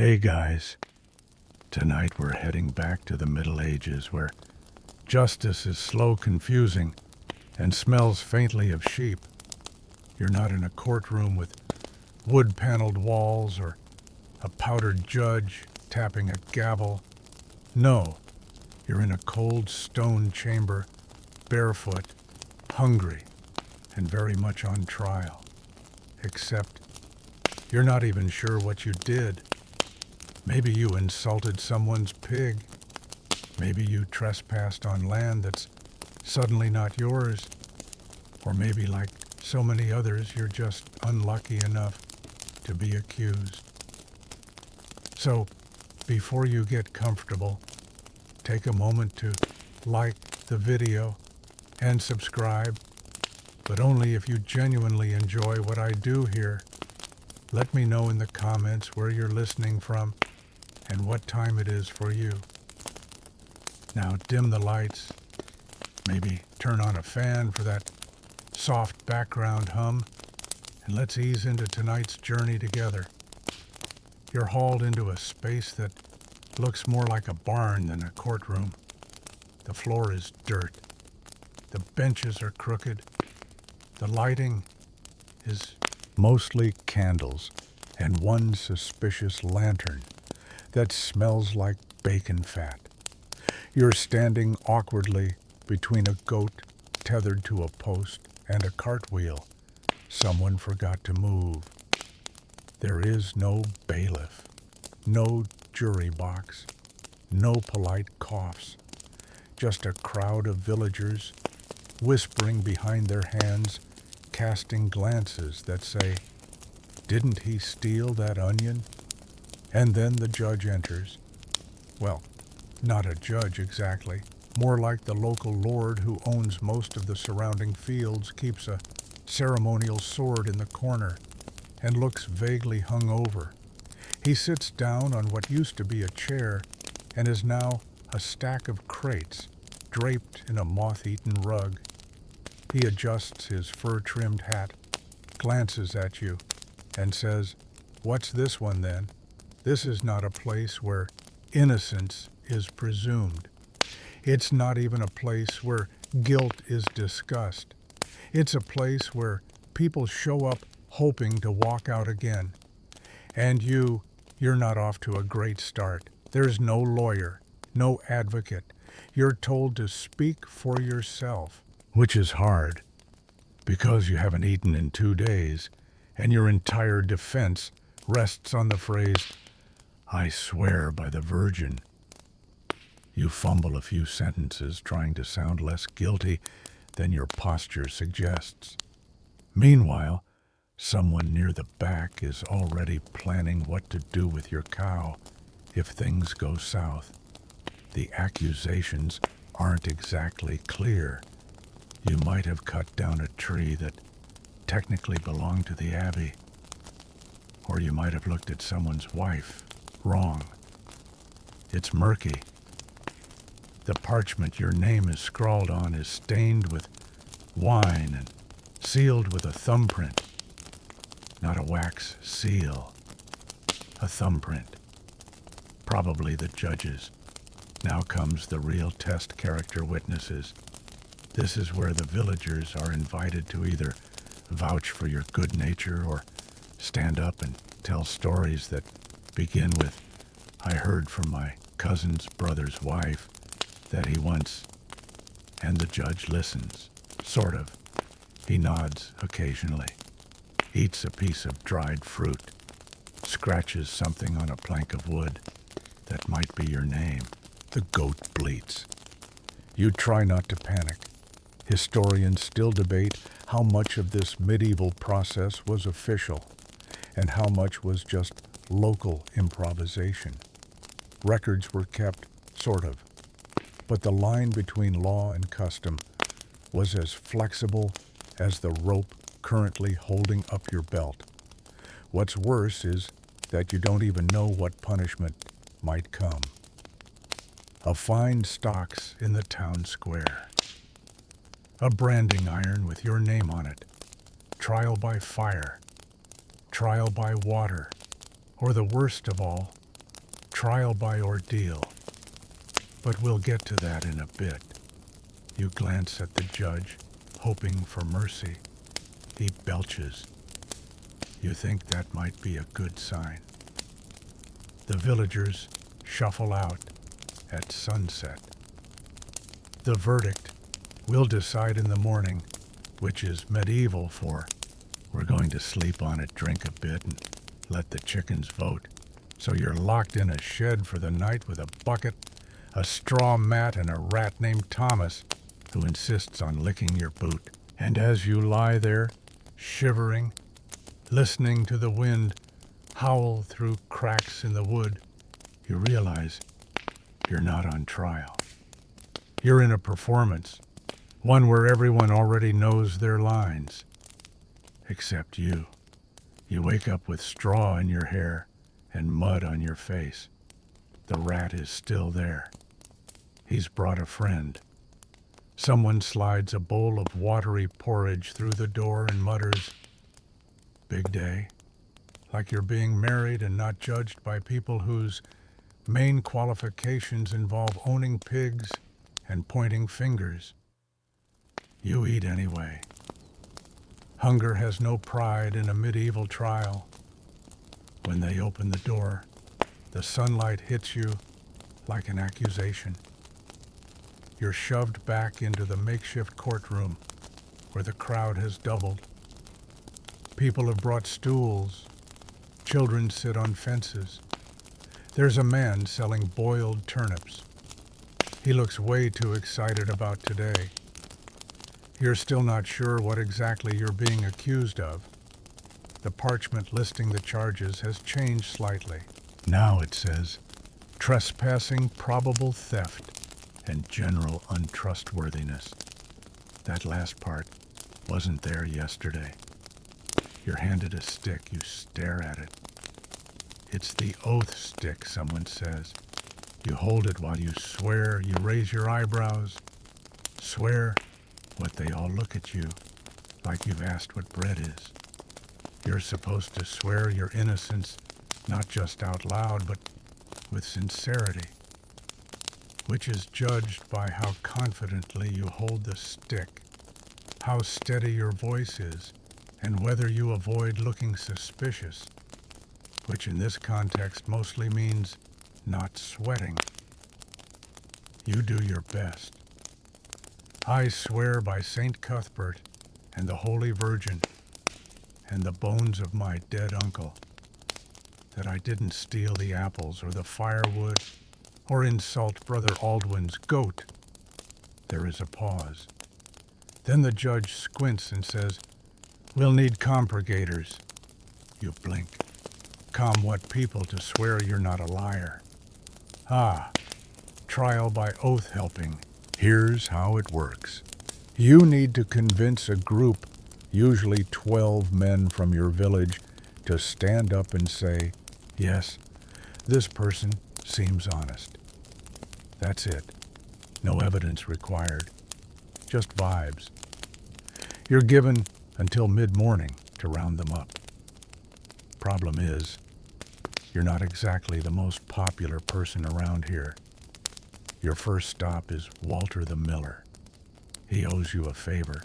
Hey guys, tonight we're heading back to the Middle Ages where justice is slow, confusing, and smells faintly of sheep. You're not in a courtroom with wood-paneled walls or a powdered judge tapping a gavel. No, you're in a cold stone chamber, barefoot, hungry, and very much on trial. Except you're not even sure what you did. Maybe you insulted someone's pig. Maybe you trespassed on land that's suddenly not yours. Or maybe, like so many others, you're just unlucky enough to be accused. So, before you get comfortable, take a moment to like the video and subscribe, but only if you genuinely enjoy what I do here. Let me know in the comments where you're listening from and what time it is for you. Now dim the lights, maybe turn on a fan for that soft background hum, and let's ease into tonight's journey together. You're hauled into a space that looks more like a barn than a courtroom. The floor is dirt. The benches are crooked. The lighting is mostly candles and one suspicious lantern that smells like bacon fat. You're standing awkwardly between a goat tethered to a post and a cartwheel someone forgot to move. There is no bailiff, no jury box, no polite coughs, just a crowd of villagers whispering behind their hands, casting glances that say, "Didn't he steal that onion?" And then the judge enters. Well, not a judge exactly. More like the local lord who owns most of the surrounding fields, keeps a ceremonial sword in the corner, and looks vaguely hungover. He sits down on what used to be a chair and is now a stack of crates draped in a moth-eaten rug. He adjusts his fur-trimmed hat, glances at you, and says, "What's this one then?" This is not a place where innocence is presumed. It's not even a place where guilt is discussed. It's a place where people show up hoping to walk out again. And you're not off to a great start. There's no lawyer, no advocate. You're told to speak for yourself, which is hard, because you haven't eaten in 2 days, and your entire defense rests on the phrase, "I swear by the Virgin." You fumble a few sentences trying to sound less guilty than your posture suggests. Meanwhile, someone near the back is already planning what to do with your cow if things go south. The accusations aren't exactly clear. You might have cut down a tree that technically belonged to the abbey, or you might have looked at someone's wife wrong. It's murky. The parchment your name is scrawled on is stained with wine and sealed with a thumbprint. Not a wax seal, a thumbprint. Probably the judge's. Now comes the real test character witnesses. This is where the villagers are invited to either vouch for your good nature or stand up and tell stories that begin with, "I heard from my cousin's brother's wife that he once," and the judge listens, sort of. He nods occasionally, eats a piece of dried fruit, scratches something on a plank of wood that might be your name. The goat bleats. You try not to panic. Historians still debate how much of this medieval process was official and how much was just local improvisation. Records were kept, sort of, but the line between law and custom was as flexible as the rope currently holding up your belt. What's worse is that you don't even know what punishment might come. A fine stocks in the town square. A branding iron with your name on it. Trial by fire. Trial by water. Or the worst of all, trial by ordeal. But we'll get to that in a bit. You glance at the judge, hoping for mercy. He belches. You think that might be a good sign. The villagers shuffle out at sunset. The verdict we'll decide in the morning, which is medieval for we're going to sleep on it, drink a bit, and let the chickens vote. So you're locked in a shed for the night with a bucket, a straw mat, and a rat named Thomas who insists on licking your boot. And as you lie there, shivering, listening to the wind howl through cracks in the wood, you realize you're not on trial. You're in a performance, one where everyone already knows their lines. Except you. You wake up with straw in your hair and mud on your face. The rat is still there. He's brought a friend. Someone slides a bowl of watery porridge through the door and mutters, "Big day," like you're being married and not judged by people whose main qualifications involve owning pigs and pointing fingers. You eat anyway. Hunger has no pride in a medieval trial. When they open the door, the sunlight hits you like an accusation. You're shoved back into the makeshift courtroom where the crowd has doubled. People have brought stools. Children sit on fences. There's a man selling boiled turnips. He looks way too excited about today. You're still not sure what exactly you're being accused of. The parchment listing the charges has changed slightly. Now it says, trespassing, probable theft, and general untrustworthiness. That last part wasn't there yesterday. You're handed a stick, you stare at it. It's the oath stick, someone says. You hold it while you swear, you raise your eyebrows. Swear what they all look at you, like you've asked what bread is. You're supposed to swear your innocence, not just out loud, but with sincerity, which is judged by how confidently you hold the stick, how steady your voice is, and whether you avoid looking suspicious, which in this context mostly means not sweating. You do your best. I swear by Saint Cuthbert and the Holy Virgin and the bones of my dead uncle that I didn't steal the apples or the firewood or insult Brother Aldwin's goat. There is a pause. Then the judge squints and says, "We'll need compurgators." You blink. Calm what people to swear you're not a liar. Ah, trial by oath helping. Here's how it works. You need to convince a group, usually 12 men from your village, to stand up and say, "Yes, this person seems honest." That's it. No evidence required. Just vibes. You're given until mid-morning to round them up. Problem is, you're not exactly the most popular person around here. Your first stop is Walter the Miller. He owes you a favor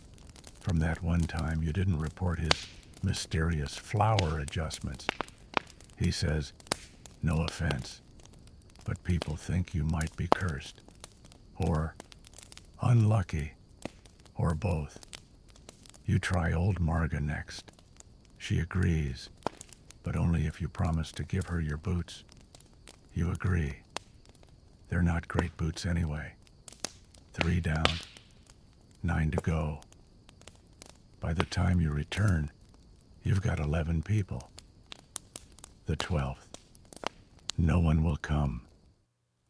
from that one time you didn't report his mysterious flour adjustments. He says, "No offense, but people think you might be cursed, or unlucky, or both." You try old Marga next. She agrees, but only if you promise to give her your boots. You agree. They're not great boots anyway. 3 down, 9 to go. By the time you return, you've got 11 people. The 12th. No one will come.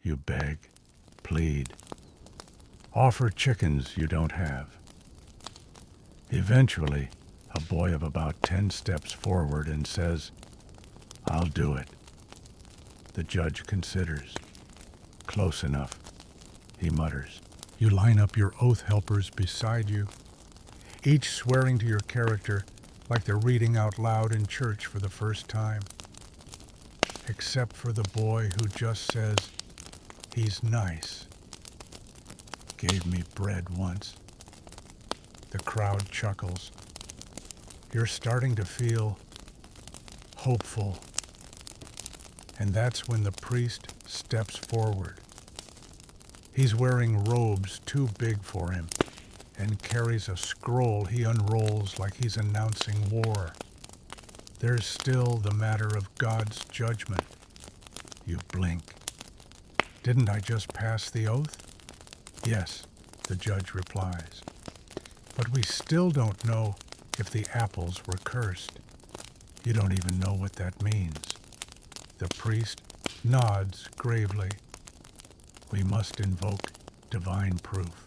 You beg, plead. Offer chickens you don't have. Eventually, a boy of about 10 steps forward and says, "I'll do it." The judge considers. "Close enough," he mutters. You line up your oath helpers beside you, each swearing to your character like they're reading out loud in church for the first time. except for the boy who just says, "He's nice." Gave me bread once. The crowd chuckles. You're starting to feel hopeful. And that's when the priest steps forward. He's wearing robes too big for him and carries a scroll he unrolls like he's announcing war. There's still the matter of God's judgment. You blink. Didn't I just pass the oath? Yes, the judge replies. But we still don't know if the apples were cursed. You don't even know what that means. The priest nods gravely. We must invoke divine proof.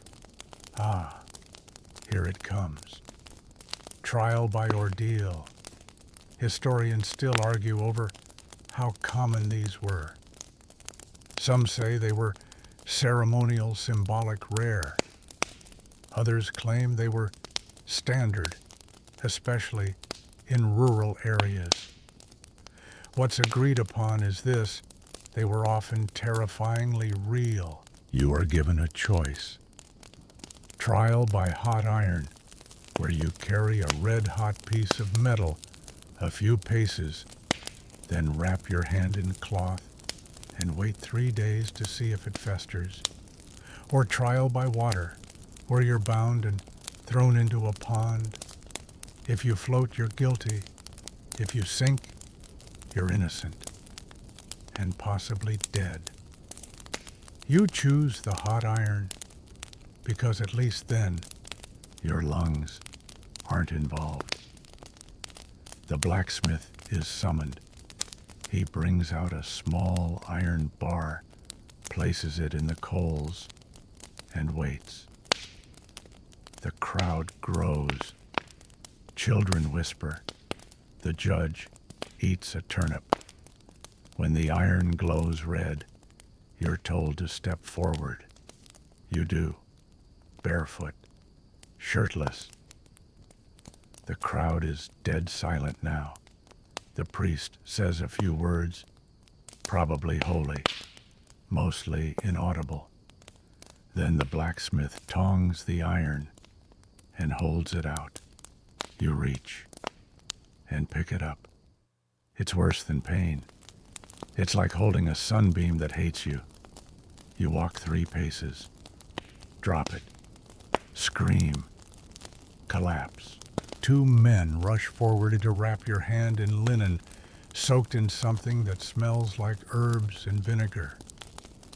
Ah, here it comes. Trial by ordeal. Historians still argue over how common these were. Some say they were ceremonial, symbolic, rare. Others claim they were standard, especially in rural areas. What's agreed upon is this: they were often terrifyingly real. You are given a choice. Trial by hot iron, where you carry a red-hot piece of metal a few paces, then wrap your hand in cloth and wait 3 days to see if it festers. Or trial by water, where you're bound and thrown into a pond. If you float, you're guilty. If you sink, you're innocent and possibly dead. You choose the hot iron because at least then your lungs aren't involved. The blacksmith is summoned. He brings out a small iron bar, places it in the coals, and waits. The crowd grows. Children whisper. The judge eats a turnip. When the iron glows red, you're told to step forward. You do, barefoot, shirtless. The crowd is dead silent now. The priest says a few words, probably holy, mostly inaudible. Then the blacksmith tongs the iron and holds it out. You reach and pick it up. It's worse than pain. It's like holding a sunbeam that hates you. You walk 3 paces, drop it, scream, collapse. 2 men rush forward to wrap your hand in linen, soaked in something that smells like herbs and vinegar.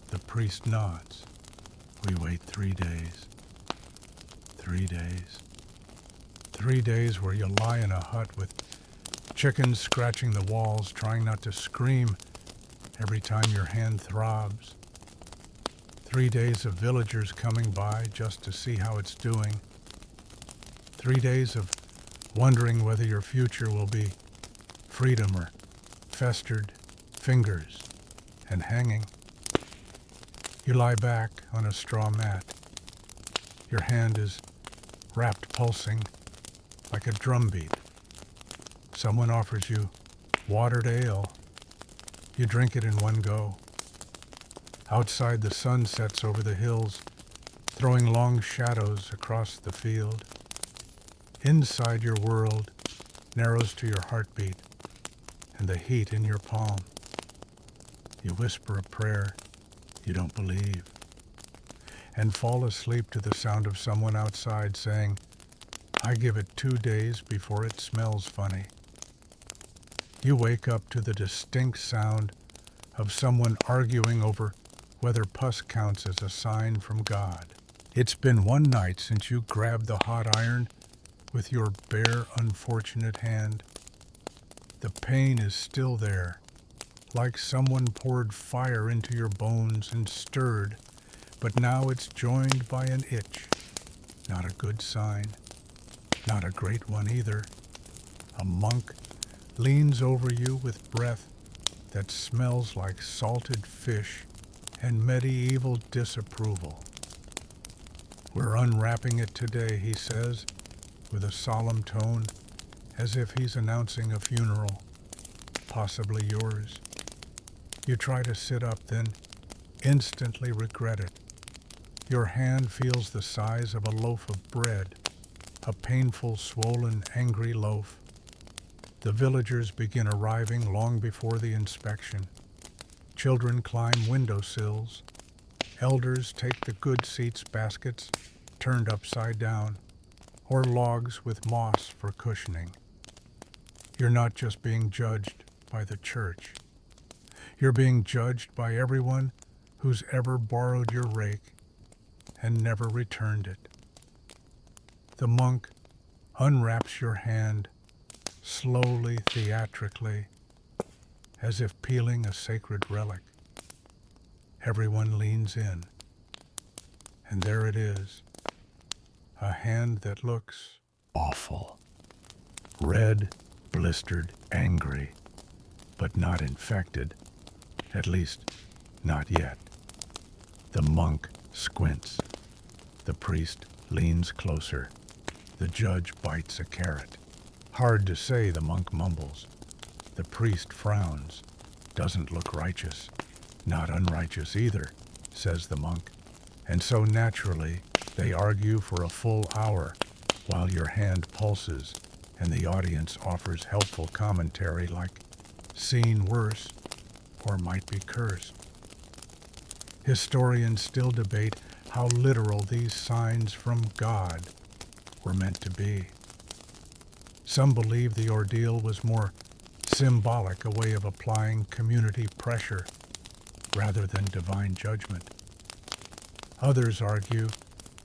The priest nods. We wait 3 days. 3 days. 3 days where you lie in a hut with chickens scratching the walls, trying not to scream every time your hand throbs. 3 days of villagers coming by just to see how it's doing. 3 days of wondering whether your future will be freedom or festered fingers and hanging. You lie back on a straw mat. Your hand is wrapped, pulsing like a drumbeat. Someone offers you watered ale. You drink it in one go. Outside, the sun sets over the hills, throwing long shadows across the field. Inside, your world narrows to your heartbeat and the heat in your palm. You whisper a prayer you don't believe and fall asleep to the sound of someone outside saying, "I give it 2 days before it smells funny." You wake up to the distinct sound of someone arguing over whether pus counts as a sign from God. It's been 1 night since you grabbed the hot iron with your bare, unfortunate hand. The pain is still there, like someone poured fire into your bones and stirred, but now it's joined by an itch. Not a good sign. Not a great one either. A monk leans over you with breath that smells like salted fish and medieval disapproval. "We're unwrapping it today," he says, with a solemn tone, as if he's announcing a funeral, possibly yours. You try to sit up, then instantly regret it. Your hand feels the size of a loaf of bread, a painful, swollen, angry loaf. The villagers begin arriving long before the inspection. Children climb windowsills. Elders take the good seats baskets turned upside down, or logs with moss for cushioning. You're not just being judged by the church. You're being judged by everyone who's ever borrowed your rake and never returned it. The monk unwraps your hand, slowly, theatrically, as if peeling a sacred relic. Everyone leans in, and there it is, a hand that looks awful. Red, blistered, angry, but not infected, at least not yet. The monk squints. The priest leans closer. The judge bites a carrot. Hard to say, the monk mumbles. The priest frowns. Doesn't look righteous. Not unrighteous either, says the monk. And so naturally, they argue for a full hour while your hand pulses and the audience offers helpful commentary like, seen worse, or might be cursed. Historians still debate how literal these signs from God were meant to be. Some believe the ordeal was more symbolic, a way of applying community pressure rather than divine judgment. Others argue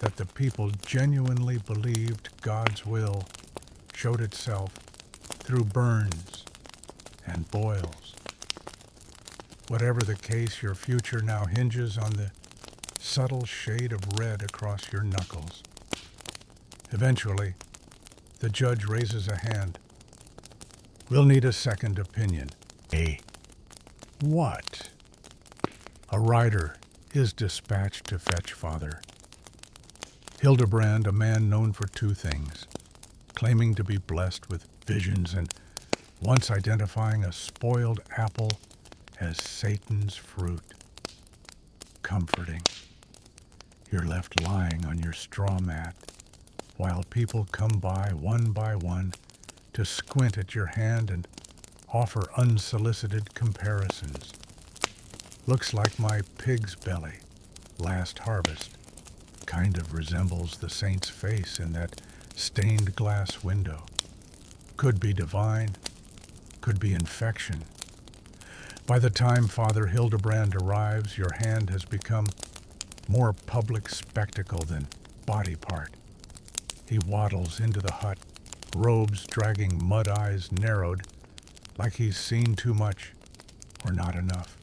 that the people genuinely believed God's will showed itself through burns and boils. Whatever the case, your future now hinges on the subtle shade of red across your knuckles. Eventually, the judge raises a hand. We'll need a second opinion. A what? A rider is dispatched to fetch Father Hildebrand, a man known for two things: claiming to be blessed with visions and once identifying a spoiled apple as Satan's fruit. Comforting. You're left lying on your straw mat while people come by one to squint at your hand and offer unsolicited comparisons. Looks like my pig's belly last harvest. Kind of resembles the saint's face in that stained glass window. Could be divine, could be infection. By the time Father Hildebrand arrives, your hand has become more public spectacle than body part. He waddles into the hut, robes dragging mud eyes narrowed, like he's seen too much or not enough.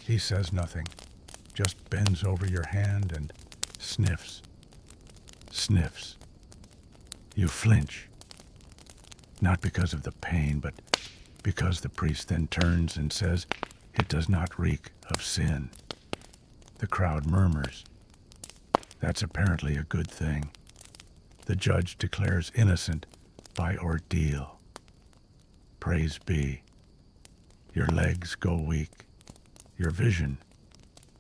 He says nothing, just bends over your hand and sniffs. Sniffs. You flinch. Not because of the pain, but because the priest then turns and says it does not reek of sin. The crowd murmurs. That's apparently a good thing. The judge declares innocent by ordeal. Praise be. Your legs go weak. Your vision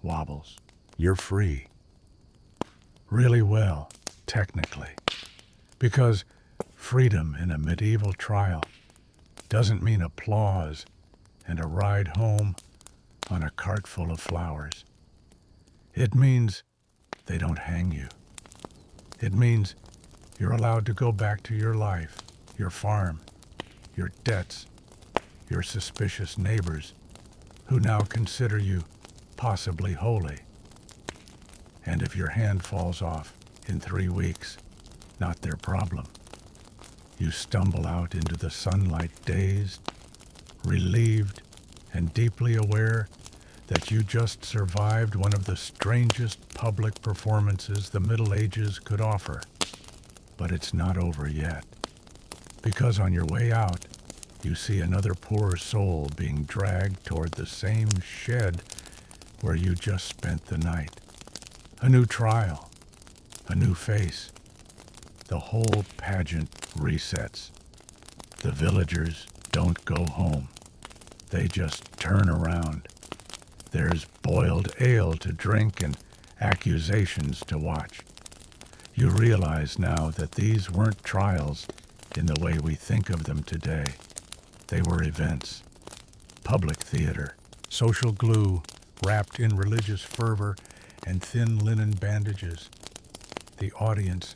wobbles. You're free. Really well, technically. Because freedom in a medieval trial doesn't mean applause and a ride home on a cart full of flowers. It means they don't hang you. It means you're allowed to go back to your life, your farm, your debts, your suspicious neighbors who now consider you possibly holy. And if your hand falls off in 3 weeks, not their problem. You stumble out into the sunlight dazed, relieved, and deeply aware that you just survived one of the strangest public performances the Middle Ages could offer. But it's not over yet, because on your way out, you see another poor soul being dragged toward the same shed where you just spent the night. A new trial, a new face. The whole pageant resets. The villagers don't go home. They just turn around, There's boiled ale to drink and accusations to watch. You realize now that these weren't trials in the way we think of them today. They were events, public theater, social glue wrapped in religious fervor and thin linen bandages. The audience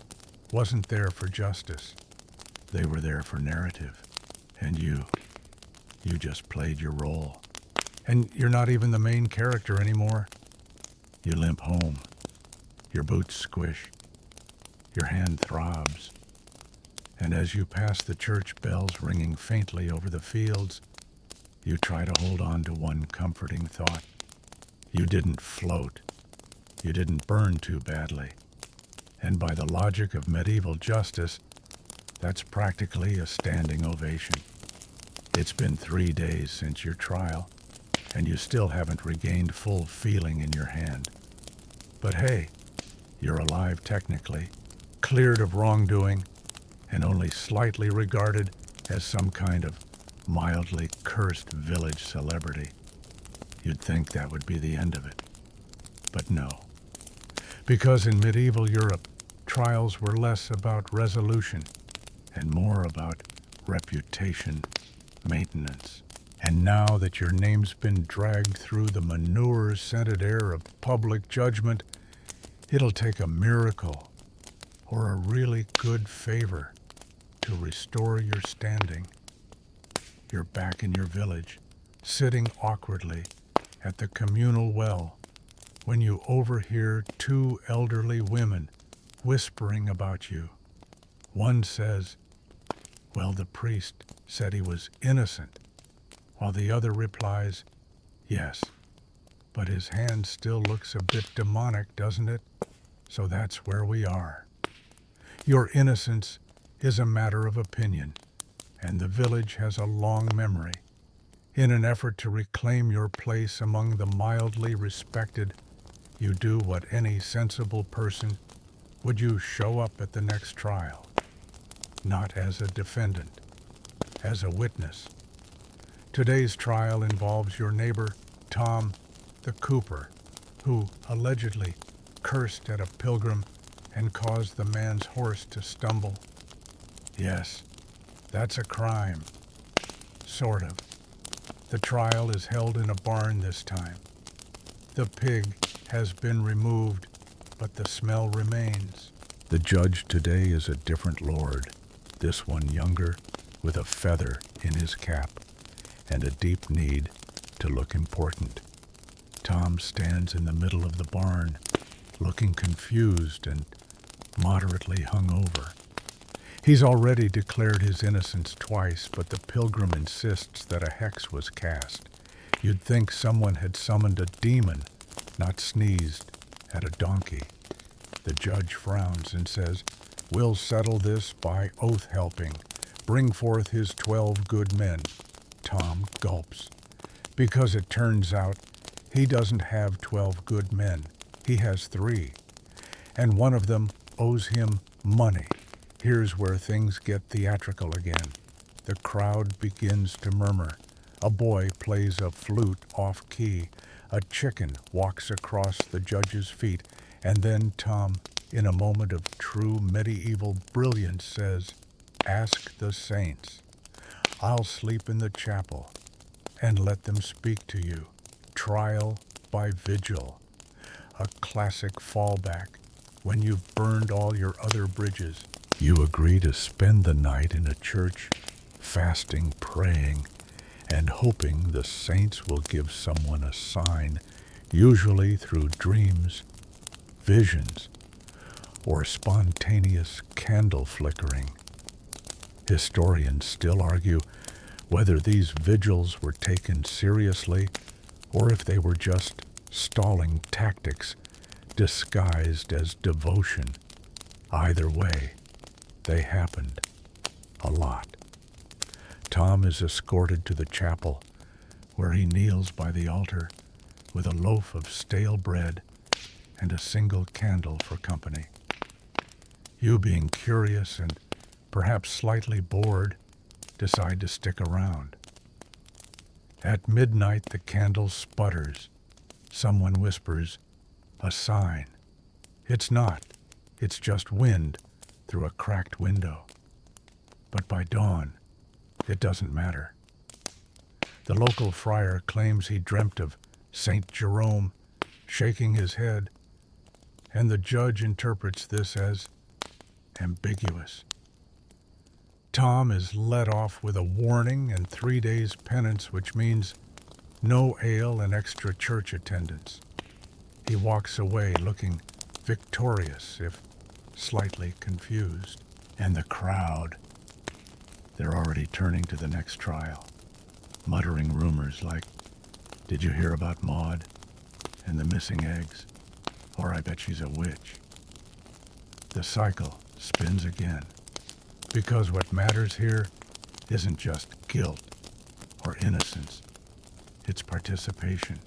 wasn't there for justice. They were there for narrative. And you just played your role. And you're not even the main character anymore. You limp home. Your boots squish. Your hand throbs. And as you pass the church bells ringing faintly over the fields, you try to hold on to one comforting thought. You didn't float. You didn't burn too badly. And by the logic of medieval justice, that's practically a standing ovation. It's been 3 days since your trial, and you still haven't regained full feeling in your hand. But hey, you're alive technically, cleared of wrongdoing, and only slightly regarded as some kind of mildly cursed village celebrity. You'd think that would be the end of it. But no. Because in medieval Europe, trials were less about resolution and more about reputation maintenance. And now that your name's been dragged through the manure-scented air of public judgment, it'll take a miracle or a really good favor to restore your standing. You're back in your village, sitting awkwardly at the communal well, when you overhear 2 elderly women whispering about you. One says, "Well, the priest said he was innocent," while the other replies, "Yes, but his hand still looks a bit demonic, doesn't it? So that's where we are." Your innocence is a matter of opinion, and the village has a long memory. In an effort to reclaim your place among the mildly respected, you do what any sensible person would. You show up at the next trial, not as a defendant, as a witness. Today's trial involves your neighbor, Tom the Cooper, who allegedly cursed at a pilgrim and caused the man's horse to stumble. Yes, that's a crime. Sort of. The trial is held in a barn this time. The pig has been removed, but the smell remains. The judge today is a different lord, this one younger, with a feather in his cap and a deep need to look important. Tom stands in the middle of the barn, looking confused and moderately hungover. He's already declared his innocence twice, but the pilgrim insists that a hex was cast. You'd think someone had summoned a demon, not sneezed at a donkey. The judge frowns and says, "We'll settle this by oath helping. Bring forth his 12 good men." Tom gulps, because it turns out he doesn't have 12 good men. He has 3, and one of them owes him money. Here's where things get theatrical again. The crowd begins to murmur. A boy plays a flute off-key. A chicken walks across the judge's feet. And then Tom, in a moment of true medieval brilliance, says, "Ask the saints. I'll sleep in the chapel and let them speak to you." Trial by vigil. A classic fallback when you've burned all your other bridges. You agree to spend the night in a church, fasting, praying, and hoping the saints will give someone a sign, usually through dreams, visions, or spontaneous candle flickering. Historians still argue whether these vigils were taken seriously or if they were just stalling tactics disguised as devotion. Either way, they happened. A lot. Tom is escorted to the chapel, where he kneels by the altar with a loaf of stale bread and a single candle for company. You, being curious and perhaps slightly bored, decide to stick around. At midnight, the candle sputters, Someone whispers, "A sign." It's not. It's just wind through a cracked window. But by dawn, it doesn't matter. The local friar claims he dreamt of Saint Jerome shaking his head, and the judge interprets this as ambiguous. Tom is let off with a warning and 3 days penance, which means no ale and extra church attendance. He walks away looking victorious, if slightly confused. And the crowd, they're already turning to the next trial, muttering rumors like, "Did you hear about Maud and the missing eggs?" Or, "I bet she's a witch." The cycle spins again, because what matters here isn't just guilt or innocence. It's participation.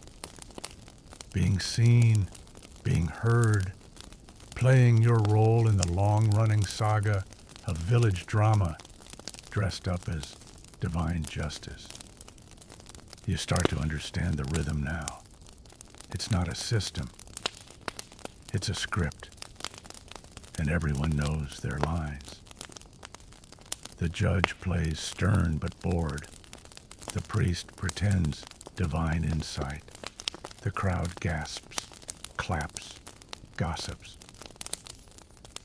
Being seen, being heard, playing your role in the long-running saga of village drama dressed up as divine justice. You start to understand the rhythm now. It's not a system. It's a script. And everyone knows their lines. The judge plays stern but bored. The priest pretends divine insight. The crowd gasps, claps, gossips.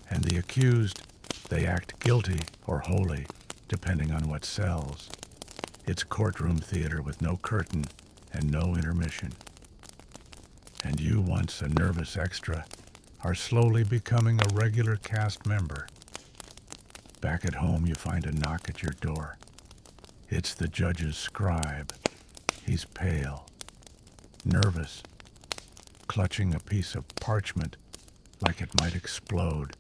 And the accused, they act guilty or holy, depending on what sells. It's courtroom theater with no curtain and no intermission. And you, once a nervous extra, are slowly becoming a regular cast member. Back at home, you find a knock at your door. It's the judge's scribe. He's pale, nervous, clutching a piece of parchment like it might explode.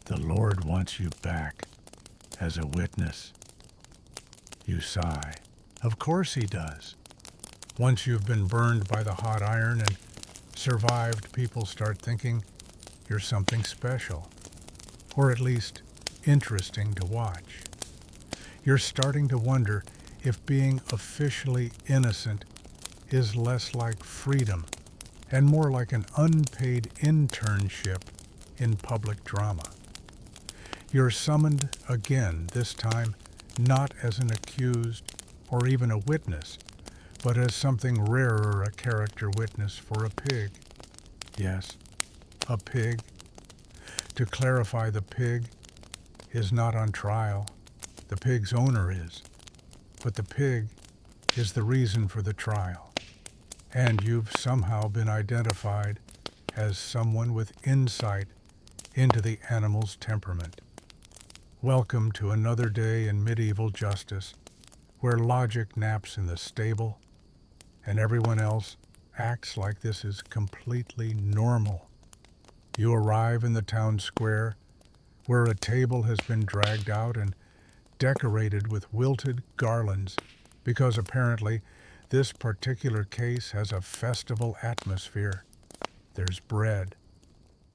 "The Lord wants you back as a witness." You sigh. Of course he does. Once you've been burned by the hot iron and survived, people start thinking you're something special, or at least interesting to watch. You're starting to wonder if being officially innocent is less like freedom and more like an unpaid internship in public drama. You're summoned again, this time not as an accused or even a witness, but as something rarer, a character witness for a pig. Yes, a pig. To clarify, the pig is not on trial. The pig's owner is. But the pig is the reason for the trial. And you've somehow been identified as someone with insight into the animal's temperament. Welcome to another day in medieval justice, where logic naps in the stable and everyone else acts like this is completely normal. You arrive in the town square, where a table has been dragged out and decorated with wilted garlands, because apparently this particular case has a festival atmosphere. There's bread.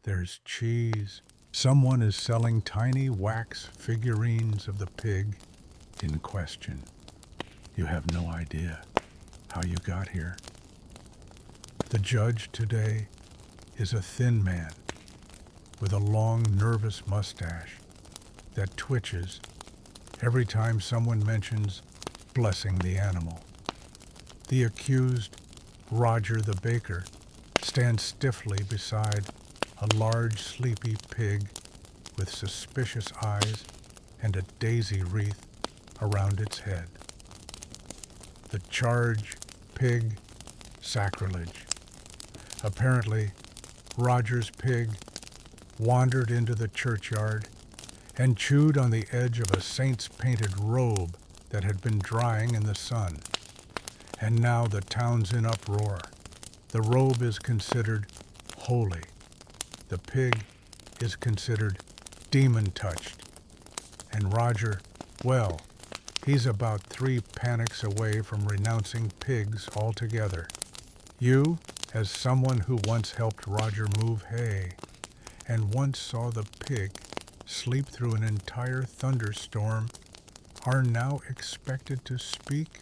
There's cheese. Someone is selling tiny wax figurines of the pig in question. You have no idea how you got here. The judge today is a thin man with a long, nervous mustache that twitches every time someone mentions blessing the animal. The accused, Roger the baker, stands stiffly beside a large, sleepy pig with suspicious eyes and a daisy wreath around its head. The charge: pig, sacrilege. Apparently, Roger's pig wandered into the churchyard and chewed on the edge of a saint's painted robe that had been drying in the sun. And now the town's in uproar. The robe is considered holy. The pig is considered demon-touched. And Roger, well, he's about 3 panics away from renouncing pigs altogether. You, as someone who once helped Roger move hay, and once saw the pig sleep through an entire thunderstorm, are now expected to speak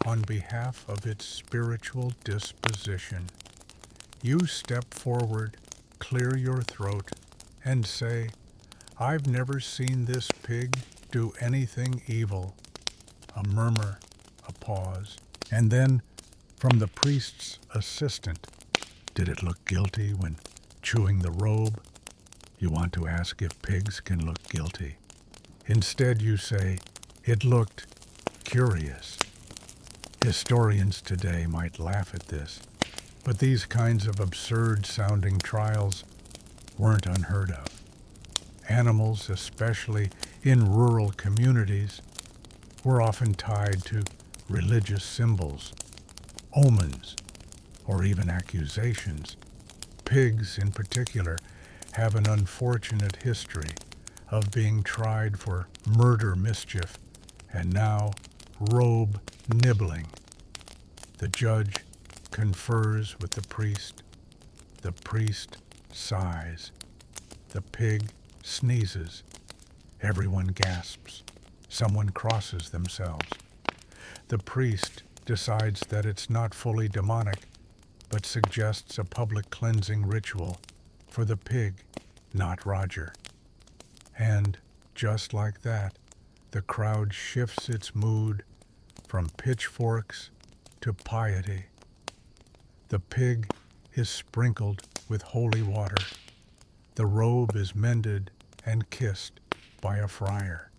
on behalf of its spiritual disposition. You step forward, clear your throat, and say, "I've never seen this pig do anything evil." A murmur, a pause, and then, from the priest's assistant, "Did it look guilty when chewing the robe?" You want to ask if pigs can look guilty. Instead, you say, "It looked curious." Historians today might laugh at this, but these kinds of absurd-sounding trials weren't unheard of. Animals, especially in rural communities, were often tied to religious symbols, omens, or even accusations. Pigs, in particular, have an unfortunate history of being tried for murder mischief and now robe nibbling. The judge confers with the priest sighs, the pig sneezes, everyone gasps, someone crosses themselves. The priest decides that it's not fully demonic, but suggests a public cleansing ritual for the pig, not Roger. And just like that, the crowd shifts its mood from pitchforks to piety. The pig is sprinkled with holy water. The robe is mended and kissed by a friar.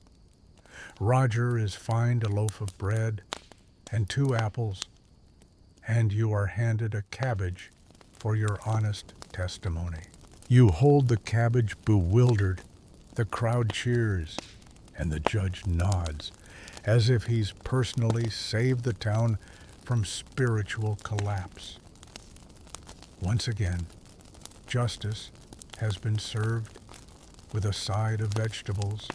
Roger is fined a loaf of bread and 2 apples, and you are handed a cabbage for your honest testimony. You hold the cabbage bewildered. The crowd cheers, and the judge nods, as if he's personally saved the town from spiritual collapse. Once again, justice has been served with a side of vegetables.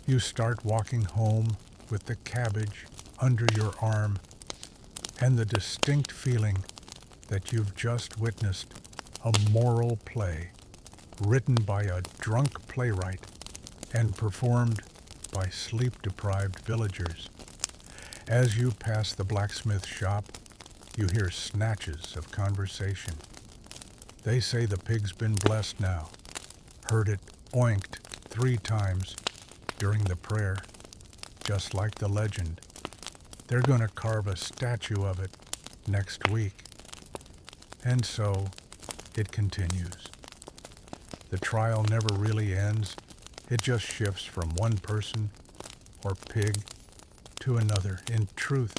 You start walking home with the cabbage under your arm and the distinct feeling that you've just witnessed a moral play written by a drunk playwright and performed by sleep-deprived villagers. As you pass the blacksmith shop, you hear snatches of conversation. They say the pig's been blessed now, heard it oinked 3 times during the prayer, just like the legend. They're going to carve a statue of it next week. And so it continues. The trial never really ends. It just shifts from one person or pig to another. In truth,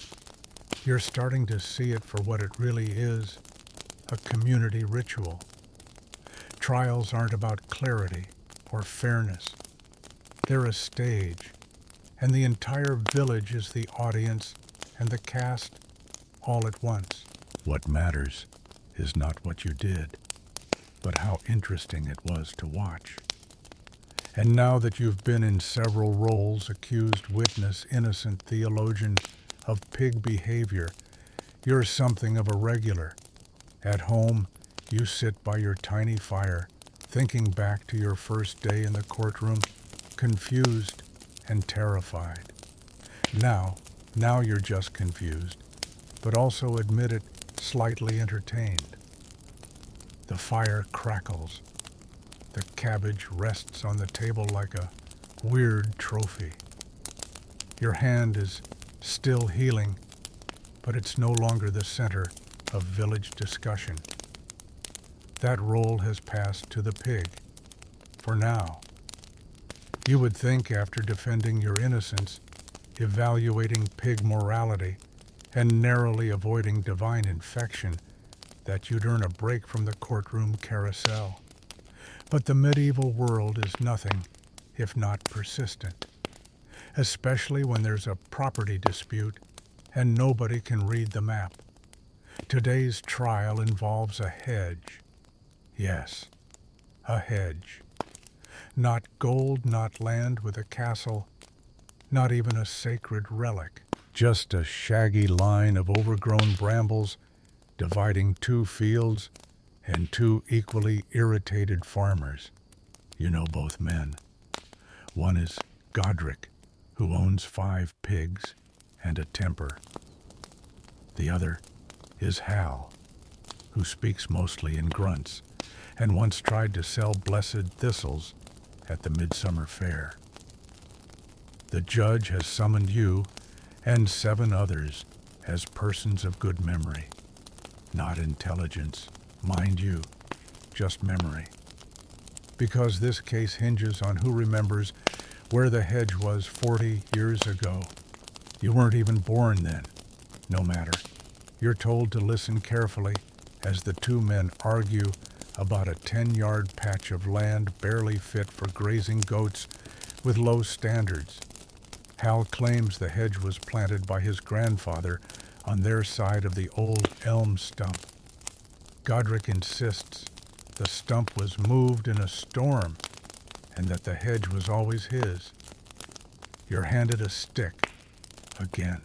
you're starting to see it for what it really is, a community ritual. Trials aren't about clarity or fairness. They're a stage, and the entire village is the audience and the cast all at once. What matters is not what you did, but how interesting it was to watch. And now that you've been in several roles, accused witness, innocent theologian of pig behavior, you're something of a regular. At home, you sit by your tiny fire, thinking back to your first day in the courtroom, confused and terrified. Now you're just confused, but also, admit it, slightly entertained. The fire crackles. The cabbage rests on the table like a weird trophy. Your hand is still healing, but it's no longer the center of village discussion. That role has passed to the pig, for now. You would think, after defending your innocence, evaluating pig morality, and narrowly avoiding divine infection, that you'd earn a break from the courtroom carousel. But the medieval world is nothing if not persistent, especially when there's a property dispute and nobody can read the map. Today's trial involves a hedge. Yes, a hedge. Not gold, not land with a castle, not even a sacred relic. Just a shaggy line of overgrown brambles dividing 2 fields and 2 equally irritated farmers. You know both men. One is Godric, who owns 5 pigs and a temper. The other is Hal, who speaks mostly in grunts, and once tried to sell blessed thistles at the midsummer fair. The judge has summoned you and 7 others as persons of good memory, not intelligence, mind you, just memory. Because this case hinges on who remembers where the hedge was 40 years ago. You weren't even born then. No matter. You're told to listen carefully as the 2 men argue about a 10-yard patch of land barely fit for grazing goats with low standards. Hal claims the hedge was planted by his grandfather on their side of the old elm stump. Godric insists the stump was moved in a storm and that the hedge was always his. You're handed a stick again.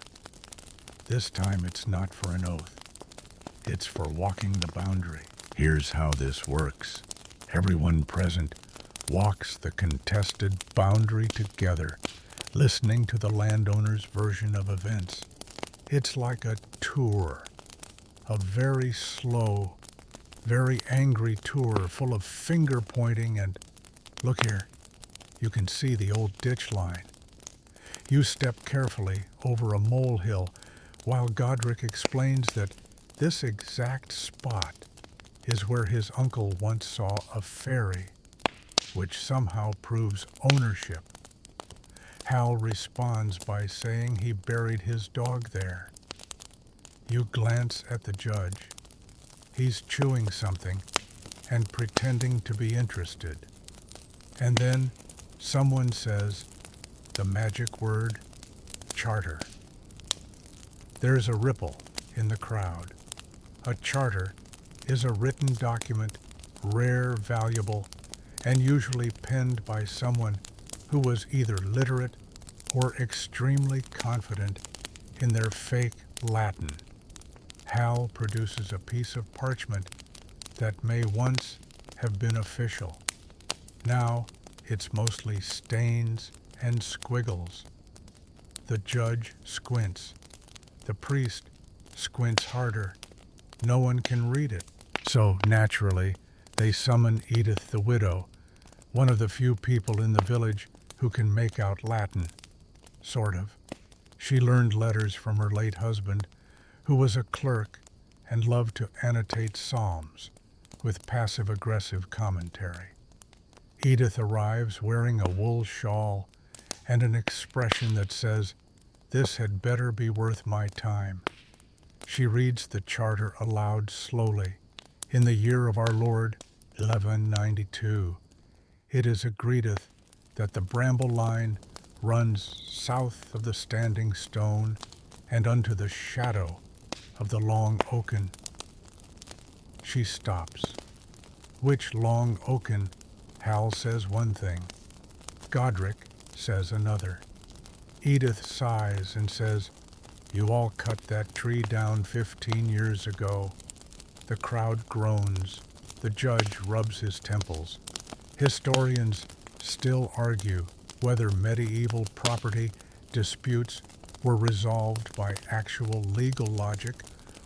This time it's not for an oath. It's for walking the boundary. Here's how this works. Everyone present walks the contested boundary together, listening to the landowner's version of events. It's like a tour, a very slow, very angry tour full of finger pointing and, look here, you can see the old ditch line. You step carefully over a molehill while Godric explains that this exact spot is where his uncle once saw a ferry, which somehow proves ownership. Hal responds by saying he buried his dog there. You glance at the judge. He's chewing something and pretending to be interested. And then someone says the magic word, charter. There's a ripple in the crowd. A charter is a written document, rare, valuable, and usually penned by someone who was either literate or extremely confident in their fake Latin. Hal produces a piece of parchment that may once have been official. Now it's mostly stains and squiggles. The judge squints. The priest squints harder. No one can read it. So, naturally, they summon Edith the widow, one of the few people in the village who can make out Latin. Sort of. She learned letters from her late husband, who was a clerk and loved to annotate psalms with passive-aggressive commentary. Edith arrives wearing a wool shawl and an expression that says, "This had better be worth my time." She reads the charter aloud slowly. In the year of our Lord, 1192, it is agreedeth that the bramble line runs south of the standing stone and unto the shadow of the long oaken. She stops. Which long oaken? Hal says one thing. Godric says another. Edith sighs and says, "You all cut that tree down 15 years ago." The crowd groans. The judge rubs his temples. Historians still argue whether medieval property disputes were resolved by actual legal logic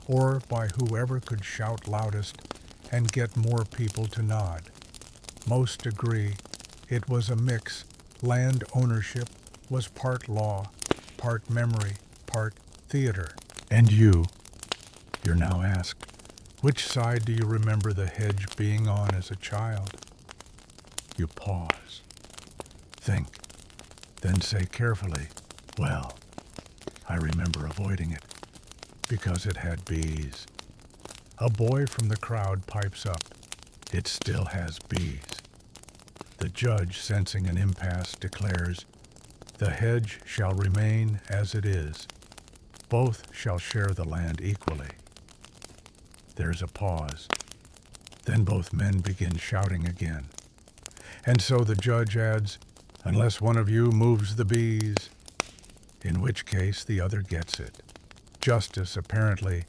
or by whoever could shout loudest and get more people to nod. Most agree it was a mix. Land ownership was part law, part memory, part theater. And you're now asked, which side do you remember the hedge being on as a child? You pause, think, then say carefully, "Well, I remember avoiding it because it had bees." A boy from the crowd pipes up, "It still has bees." The judge, sensing an impasse, declares, "The hedge shall remain as it is. Both shall share the land equally." There's a pause. Then both men begin shouting again. And so the judge adds, "Unless one of you moves the bees," in which case the other gets it. Justice, apparently,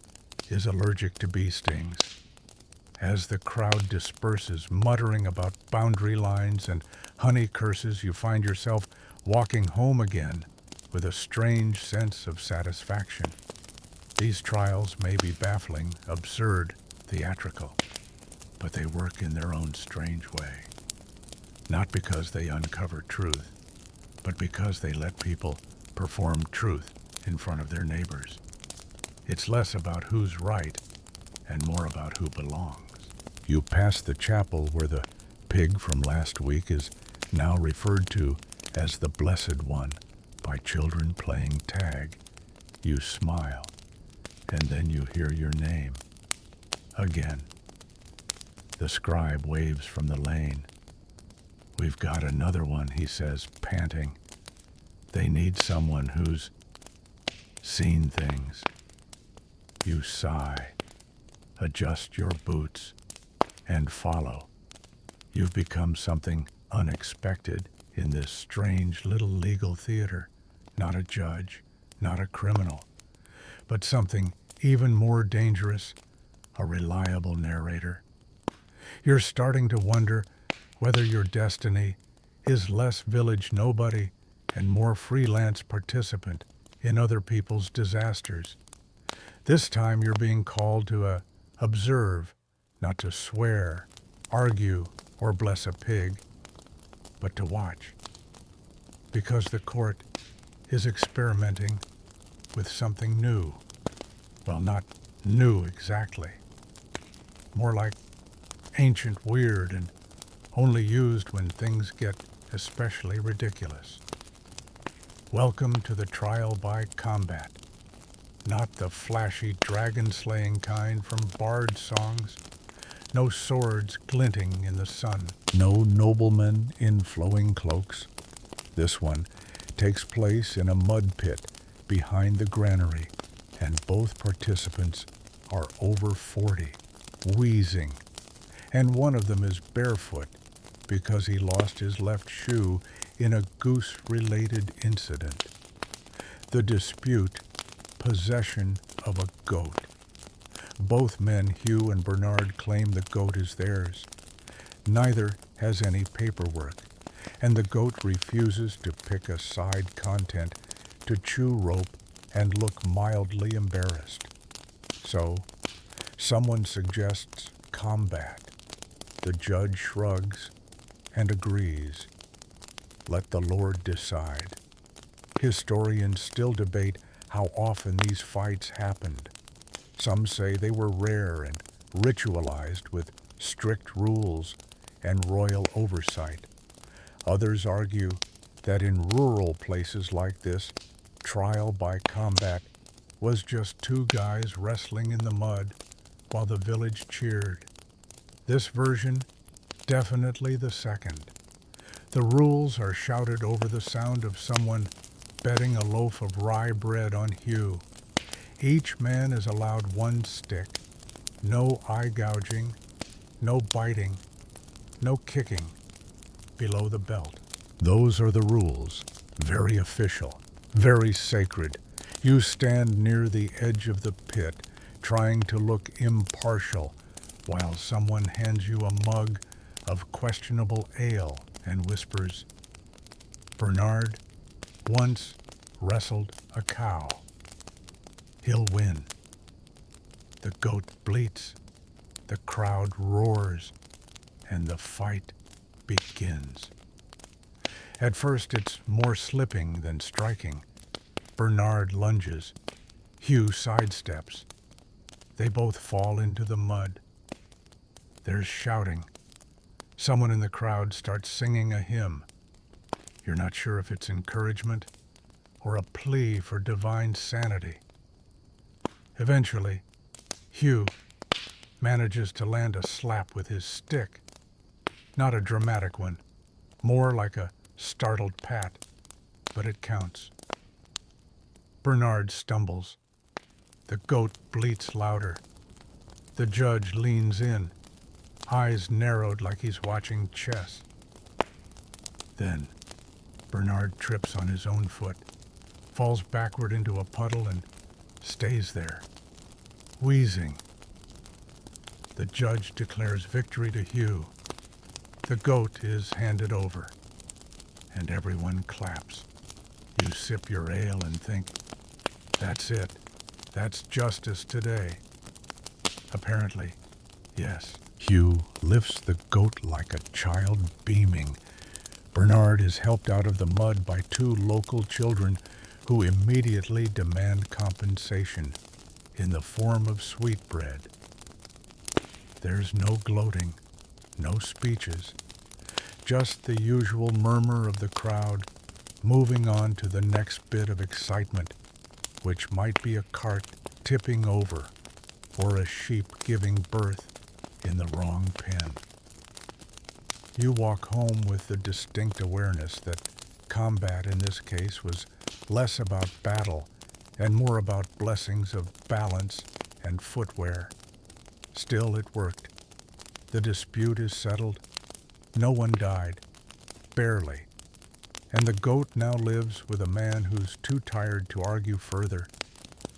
is allergic to bee stings. As the crowd disperses, muttering about boundary lines and honey curses, you find yourself walking home again, with a strange sense of satisfaction. These trials may be baffling, absurd, theatrical, but they work in their own strange way. Not because they uncover truth, but because they let people perform truth in front of their neighbors. It's less about who's right and more about who belongs. You pass the chapel where the pig from last week is now referred to as the Blessed One by children playing tag. You smile, and then you hear your name. Again. The scribe waves from the lane. "We've got another one," he says, panting. "They need someone who's seen things." You sigh, adjust your boots, and follow. You've become something unexpected in this strange little legal theater. Not a judge, not a criminal, but something even more dangerous, a reliable narrator. You're starting to wonder whether your destiny is less village nobody and more freelance participant in other people's disasters. This time you're being called to observe, not to swear, argue, or bless a pig, but to watch. Because the court is experimenting with something new. Well, not new exactly. More like ancient weird and only used when things get especially ridiculous. Welcome to the trial by combat. Not the flashy dragon-slaying kind from bard songs. No swords glinting in the sun. No noblemen in flowing cloaks. This one takes place in a mud pit behind the granary, and both participants are over 40, wheezing, and one of them is barefoot because he lost his left shoe in a goose-related incident. The dispute, possession of a goat. Both men, Hugh and Bernard, claim the goat is theirs. Neither has any paperwork, and the goat refuses to pick a side content, to chew rope, and look mildly embarrassed. So, someone suggests combat. The judge shrugs and agrees. Let the Lord decide. Historians still debate how often these fights happened. Some say they were rare and ritualized with strict rules and royal oversight. Others argue that in rural places like this, trial by combat was just two guys wrestling in the mud while the village cheered. This version, definitely the second. The rules are shouted over the sound of someone betting a loaf of rye bread on Hugh. Each man is allowed one stick. No eye gouging, no biting, no kicking below the belt. Those are the rules. Very official, very sacred. You stand near the edge of the pit, trying to look impartial, while someone hands you a mug of questionable ale and whispers, "Bernard once wrestled a cow. He'll win." The goat bleats, the crowd roars, and the fight begins. At first it's more slipping than striking. Bernard lunges. Hugh sidesteps. They both fall into the mud. There's shouting. Someone in the crowd starts singing a hymn. You're not sure if it's encouragement or a plea for divine sanity. Eventually, Hugh manages to land a slap with his stick. Not a dramatic one, more like a startled pat, but it counts. Bernard stumbles. The goat bleats louder. The judge leans in, eyes narrowed like he's watching chess. Then, Bernard trips on his own foot, falls backward into a puddle, and stays there, wheezing. The judge declares victory to Hugh. The goat is handed over, and everyone claps. You sip your ale and think, that's it. That's justice today. Apparently, yes. Hugh lifts the goat like a child beaming. Bernard is helped out of the mud by two local children who immediately demand compensation in the form of sweetbread. There's no gloating, no speeches, just the usual murmur of the crowd moving on to the next bit of excitement, which might be a cart tipping over or a sheep giving birth in the wrong pen. You walk home with the distinct awareness that combat in this case was less about battle and more about blessings of balance and footwear. Still, it worked. The dispute is settled. No one died. Barely. And the goat now lives with a man who's too tired to argue further.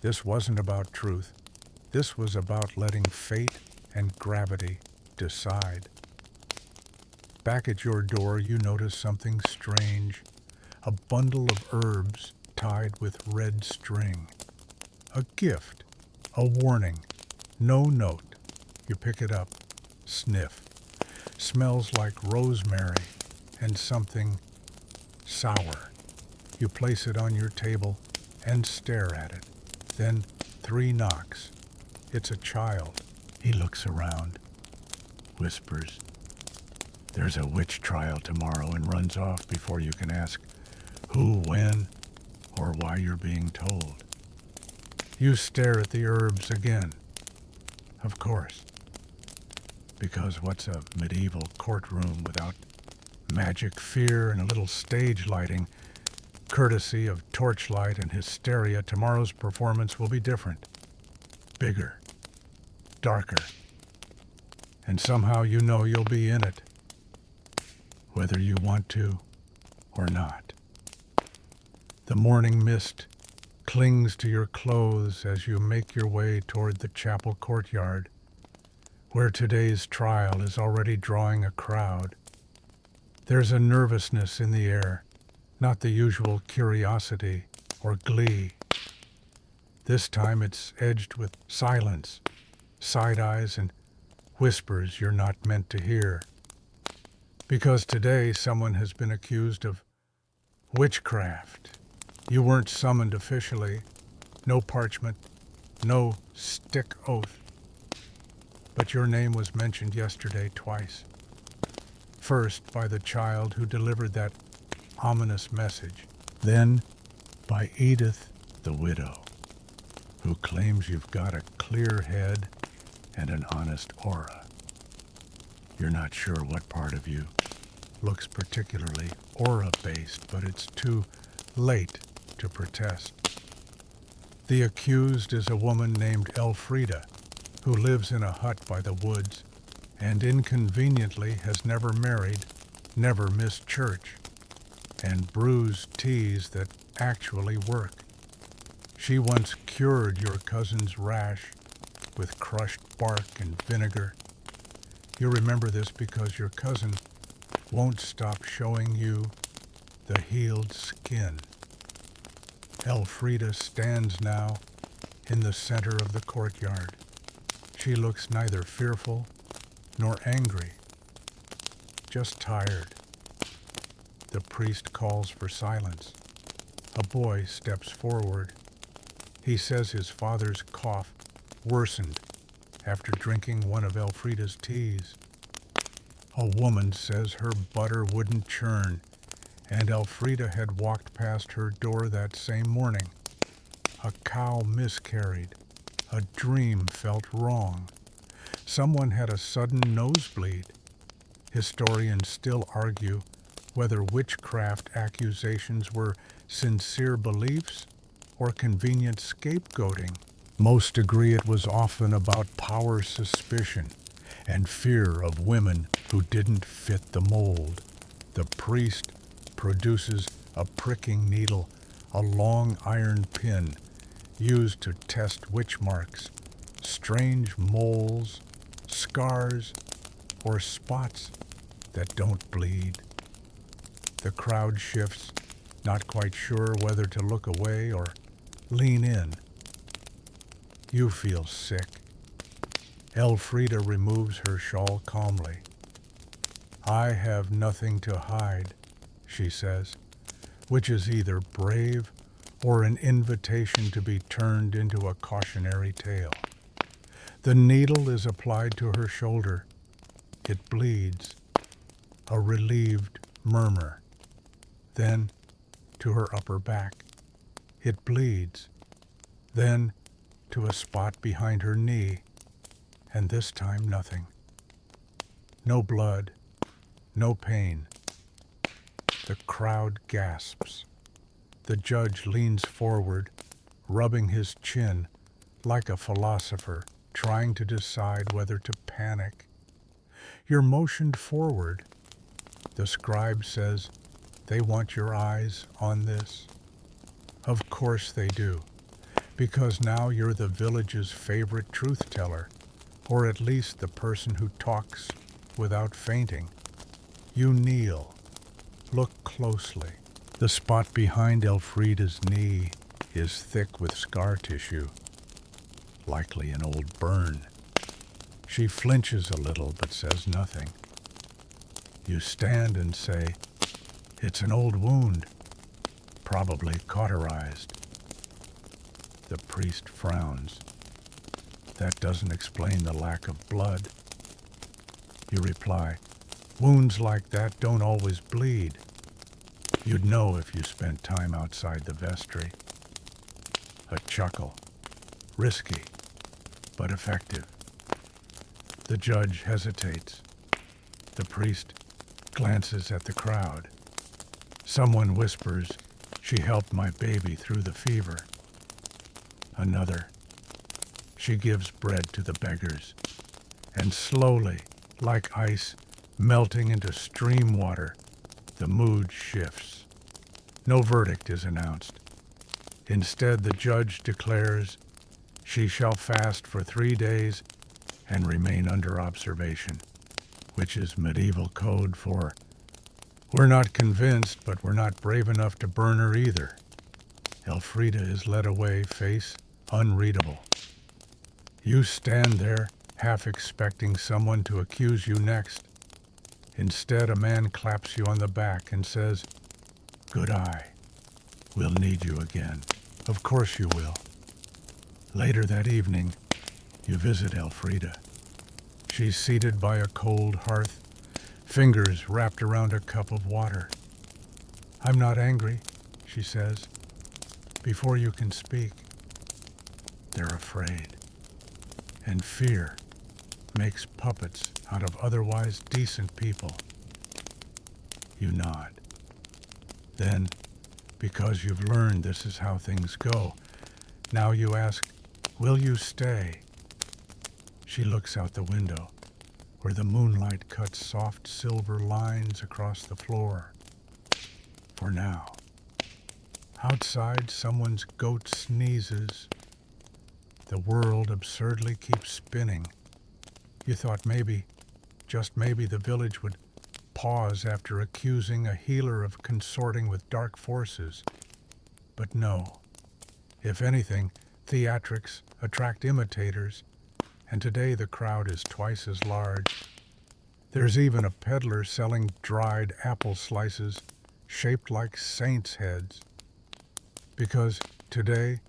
This wasn't about truth. This was about letting fate and gravity decide. Back at your door, you notice something strange. A bundle of herbs tied with red string. A gift. A warning. No note. You pick it up. Sniff. Smells like rosemary and something sour. You place it on your table and stare at it. Then 3 knocks. It's a child. He looks around, whispers, "There's a witch trial tomorrow," and runs off before you can ask who, when, or why you're being told. You stare at the herbs again. Of course. Because what's a medieval courtroom without magic fear and a little stage lighting? Courtesy of torchlight and hysteria, tomorrow's performance will be different. Bigger. Darker. And somehow you know you'll be in it. Whether you want to or not. The morning mist clings to your clothes as you make your way toward the chapel courtyard, where today's trial is already drawing a crowd. There's a nervousness in the air, not the usual curiosity or glee. This time it's edged with silence, side eyes, and whispers you're not meant to hear. Because today someone has been accused of witchcraft. You weren't summoned officially, no parchment, no stick oath. But your name was mentioned yesterday twice. First by the child who delivered that ominous message. Then by Edith, the widow, who claims you've got a clear head and an honest aura. You're not sure what part of you looks particularly aura-based, but it's too late to protest. The accused is a woman named Elfrida, who lives in a hut by the woods and inconveniently has never married, never missed church, and brews teas that actually work. She once cured your cousin's rash with crushed bark and vinegar. You remember this because your cousin won't stop showing you the healed skin. Elfrida stands now in the center of the courtyard. She looks neither fearful nor angry, just tired. The priest calls for silence. A boy steps forward. He says his father's cough worsened after drinking one of Elfrida's teas. A woman says her butter wouldn't churn, and Elfrida had walked past her door that same morning. A cow miscarried. A dream felt wrong. Someone had a sudden nosebleed. Historians still argue whether witchcraft accusations were sincere beliefs or convenient scapegoating. Most agree it was often about power suspicion and fear of women who didn't fit the mold. The priest produces a pricking needle, a long iron pin used to test witch marks, strange moles, scars, or spots that don't bleed. The crowd shifts, not quite sure whether to look away or lean in. You feel sick. Elfrida removes her shawl calmly. I have nothing to hide, she says, which is either brave or an invitation to be turned into a cautionary tale. The needle is applied to her shoulder. It bleeds. A relieved murmur. Then to her upper back. It bleeds. Then to a spot behind her knee. And this time nothing. No blood. No pain. The crowd gasps. The judge leans forward, rubbing his chin like a philosopher trying to decide whether to panic. You're motioned forward. The scribe says, they want your eyes on this. Of course they do, because now you're the village's favorite truth teller, or at least the person who talks without fainting. You kneel. Look closely. The spot behind Elfrida's knee is thick with scar tissue, likely an old burn. She flinches a little but says nothing. You stand and say, it's an old wound, probably cauterized. The priest frowns. That doesn't explain the lack of blood. You reply, wounds like that don't always bleed. You'd know if you spent time outside the vestry. A chuckle. Risky, but effective. The judge hesitates. The priest glances at the crowd. Someone whispers, she helped my baby through the fever. Another, she gives bread to the beggars. And slowly, like ice melting into stream water, the mood shifts. No verdict is announced. Instead, the judge declares, she shall fast for 3 days and remain under observation, which is medieval code for, we're not convinced, but we're not brave enough to burn her either. Elfrida is led away, face unreadable. You stand there, half expecting someone to accuse you next. Instead, a man claps you on the back and says, good eye. We'll need you again. Of course you will. Later that evening, you visit Elfrida. She's seated by a cold hearth, fingers wrapped around a cup of water. I'm not angry, she says. Before you can speak, they're afraid. And fear makes puppets out of otherwise decent people. You nod. Then, because you've learned this is how things go, now you ask, will you stay? She looks out the window, where the moonlight cuts soft silver lines across the floor. For now. Outside, someone's goat sneezes. The world absurdly keeps spinning. You thought maybe, just maybe, the village would pause after accusing a healer of consorting with dark forces. But no. If anything, theatrics attract imitators, and today the crowd is twice as large. There's even a peddler selling dried apple slices shaped like saints' heads. Because today,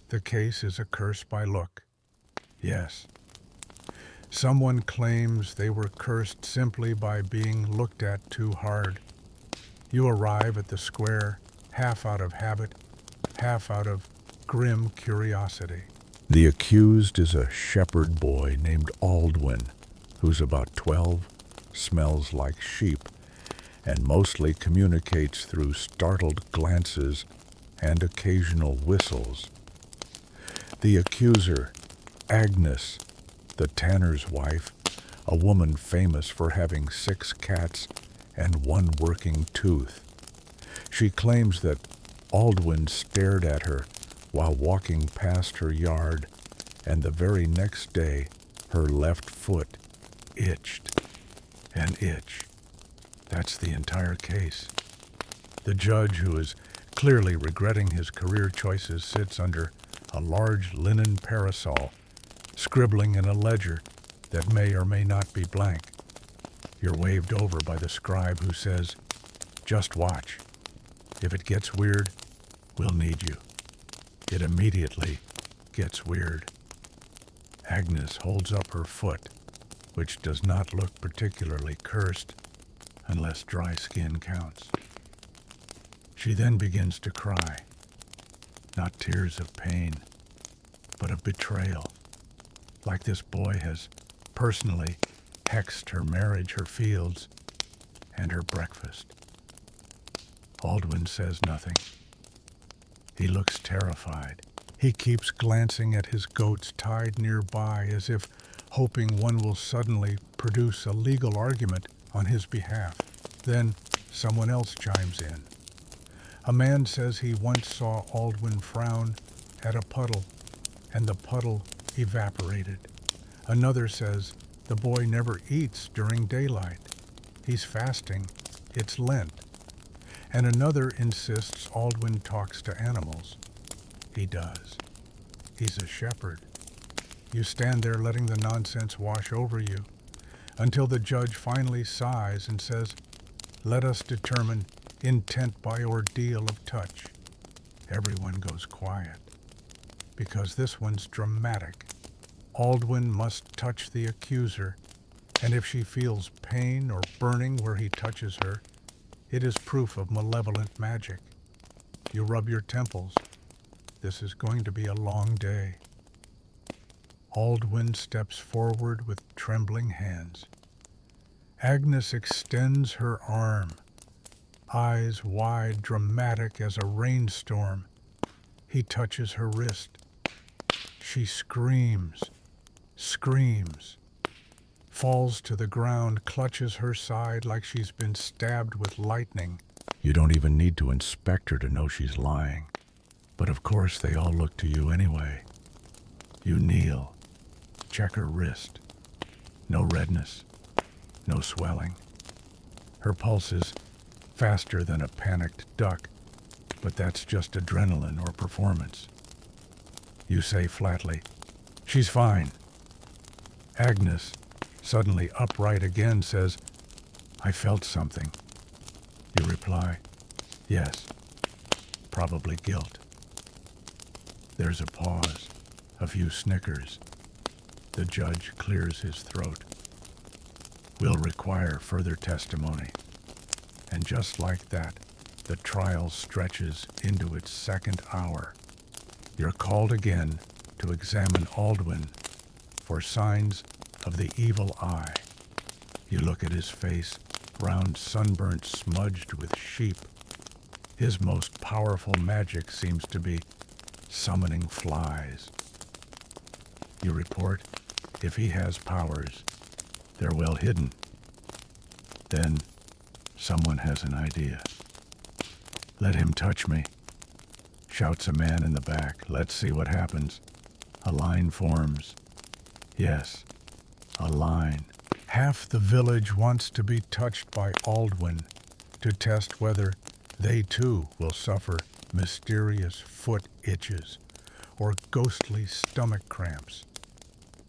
the case is a curse by look. Yes. Someone claims they were cursed simply by being looked at too hard. You arrive at the square, half out of habit, half out of grim curiosity. The accused is a shepherd boy named Aldwin, who's about 12, smells like sheep, and mostly communicates through startled glances and occasional whistles. The accuser, Agnes, the tanner's wife, a woman famous for having 6 cats and 1 working tooth. She claims that Aldwin stared at her while walking past her yard, and the very next day her left foot itched. An itch. That's the entire case. The judge, who is clearly regretting his career choices, sits under a large linen parasol, scribbling in a ledger that may or may not be blank. You're waved over by the scribe, who says, "Just watch. If it gets weird, we'll need you." It immediately gets weird. Agnes holds up her foot, which does not look particularly cursed, unless dry skin counts. She then begins to cry, not tears of pain, but of betrayal, like this boy has personally hexed her marriage, her fields, and her breakfast. Aldwin says nothing. He looks terrified. He keeps glancing at his goats tied nearby, as if hoping one will suddenly produce a legal argument on his behalf. Then someone else chimes in. A man says he once saw Aldwin frown at a puddle, and the puddle evaporated. Another says the boy never eats during daylight. He's fasting. It's Lent. And another insists Aldwin talks to animals. He does. He's a shepherd. You stand there letting the nonsense wash over you, until the judge finally sighs and says, "Let us determine intent by ordeal of touch." Everyone goes quiet, because this one's dramatic. Aldwin must touch the accuser, and if she feels pain or burning where he touches her, it is proof of malevolent magic. You rub your temples. This is going to be a long day. Aldwin steps forward with trembling hands. Agnes extends her arm, eyes wide, dramatic as a rainstorm. He touches her wrist. She screams, falls to the ground, clutches her side like she's been stabbed with lightning. You don't even need to inspect her to know she's lying. But of course they all look to you anyway. You kneel, check her wrist. No redness, no swelling. Her pulse is faster than a panicked duck, but that's just adrenaline or performance. You say flatly, "She's fine." Agnes, suddenly upright again, says, "I felt something." You reply, "Yes, probably guilt." There's a pause, a few snickers. The judge clears his throat. "We'll require further testimony." And just like that, the trial stretches into its second hour. You're called again to examine Aldwin for signs of the evil eye. You look at his face, round, sunburnt, smudged with sheep. His most powerful magic seems to be summoning flies. You report, if he has powers, they're well hidden. Then someone has an idea. "Let him touch me," shouts a man in the back. "Let's see what happens." A line forms. Yes, a line. Half the village wants to be touched by Aldwin to test whether they too will suffer mysterious foot itches or ghostly stomach cramps.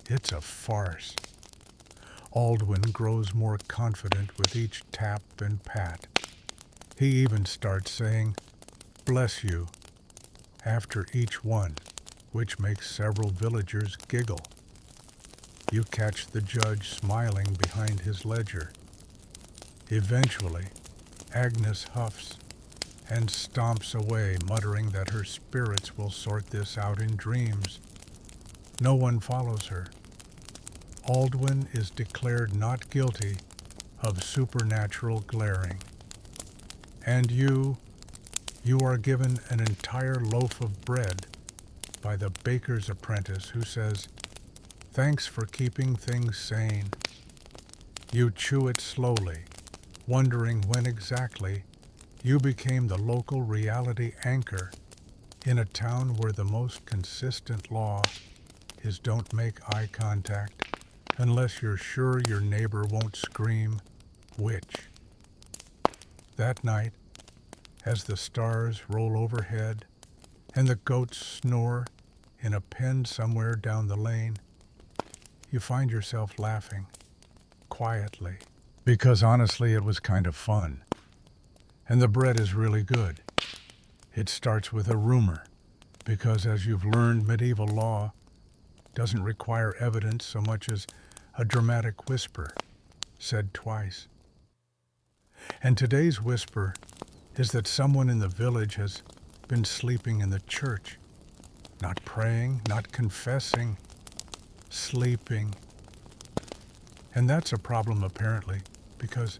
It's a farce. Aldwin grows more confident with each tap and pat. He even starts saying, "Bless you," after each one, which makes several villagers giggle. You catch the judge smiling behind his ledger. Eventually, Agnes huffs and stomps away, muttering that her spirits will sort this out in dreams. No one follows her. Aldwin is declared not guilty of supernatural glaring. And you are given an entire loaf of bread by the baker's apprentice, who says, "Thanks for keeping things sane." You chew it slowly, wondering when exactly you became the local reality anchor in a town where the most consistent law is don't make eye contact unless you're sure your neighbor won't scream, "Witch." That night, as the stars roll overhead and the goats snore in a pen somewhere down the lane, you find yourself laughing, quietly, because honestly it was kind of fun. And the bread is really good. It starts with a rumor, because as you've learned, medieval law doesn't require evidence so much as a dramatic whisper, said twice. And today's whisper is that someone in the village has been sleeping in the church, not praying, not confessing, sleeping. And that's a problem apparently, because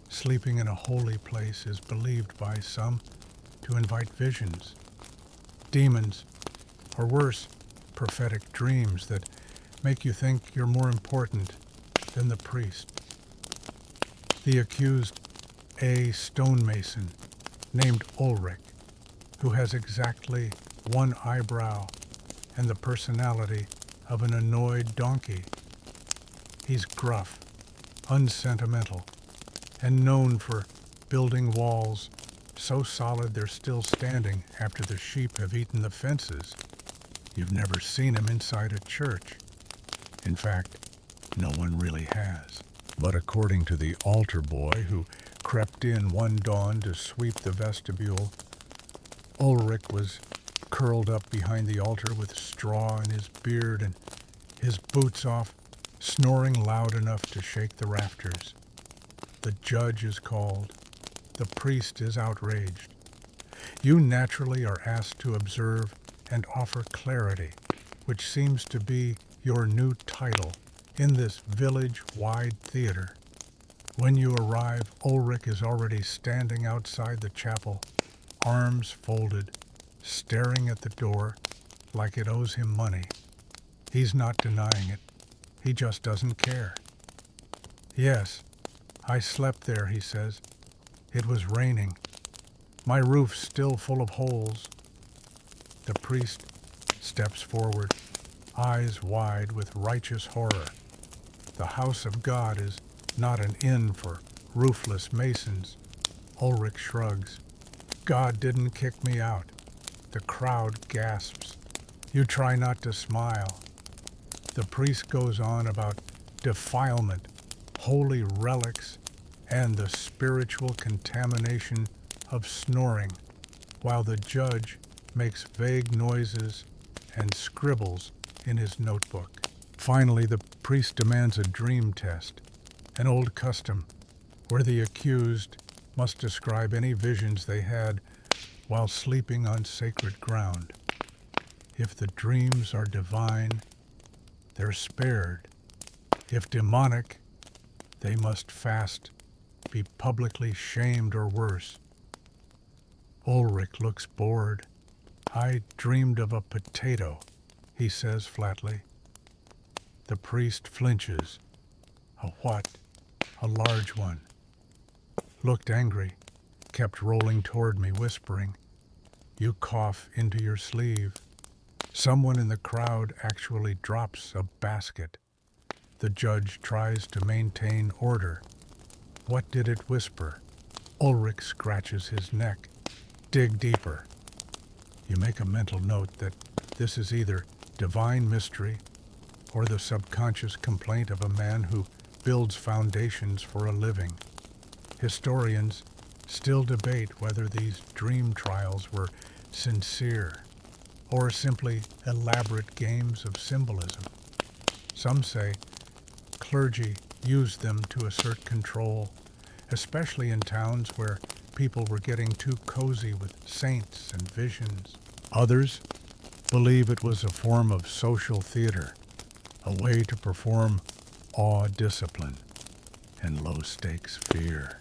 sleeping in a holy place is believed by some to invite visions, demons, or worse, prophetic dreams that make you think you're more important than the priest. The accused, a stonemason named Ulrich, who has exactly one eyebrow and the personality of an annoyed donkey. He's gruff, unsentimental, and known for building walls so solid they're still standing after the sheep have eaten the fences. You've never seen him inside a church. In fact, no one really has. But according to the altar boy who crept in one dawn to sweep the vestibule, Ulrich was curled up behind the altar with straw in his beard and his boots off, snoring loud enough to shake the rafters. The judge is called. The priest is outraged. You naturally are asked to observe and offer clarity, which seems to be your new title in this village-wide theater. When you arrive, Ulrich is already standing outside the chapel, arms folded, staring at the door like it owes him money. He's not denying it. He just doesn't care. Yes, I slept there, he says. It was raining. My roof's still full of holes. The priest steps forward, eyes wide with righteous horror. The house of God is not an inn for roofless masons. Ulrich shrugs. God didn't kick me out. The crowd gasps. You try not to smile. The priest goes on about defilement, holy relics, and the spiritual contamination of snoring, while the judge makes vague noises and scribbles in his notebook. Finally, the priest demands a dream test, an old custom where the accused must describe any visions they had while sleeping on sacred ground. If the dreams are divine, they're spared. If demonic, they must fast, be publicly shamed or worse. Ulrich looks bored. I dreamed of a potato, he says flatly. The priest flinches. A what? A large one. Looked angry, kept rolling toward me, whispering. You cough into your sleeve. Someone in the crowd actually drops a basket. The judge tries to maintain order. What did it whisper? Ulrich scratches his neck. Dig deeper. You make a mental note that this is either divine mystery or the subconscious complaint of a man who builds foundations for a living. Historians still debate whether these dream trials were sincere or simply elaborate games of symbolism. Some say clergy used them to assert control, especially in towns where people were getting too cozy with saints and visions. Others believe it was a form of social theater, a way to perform awe discipline and low-stakes fear.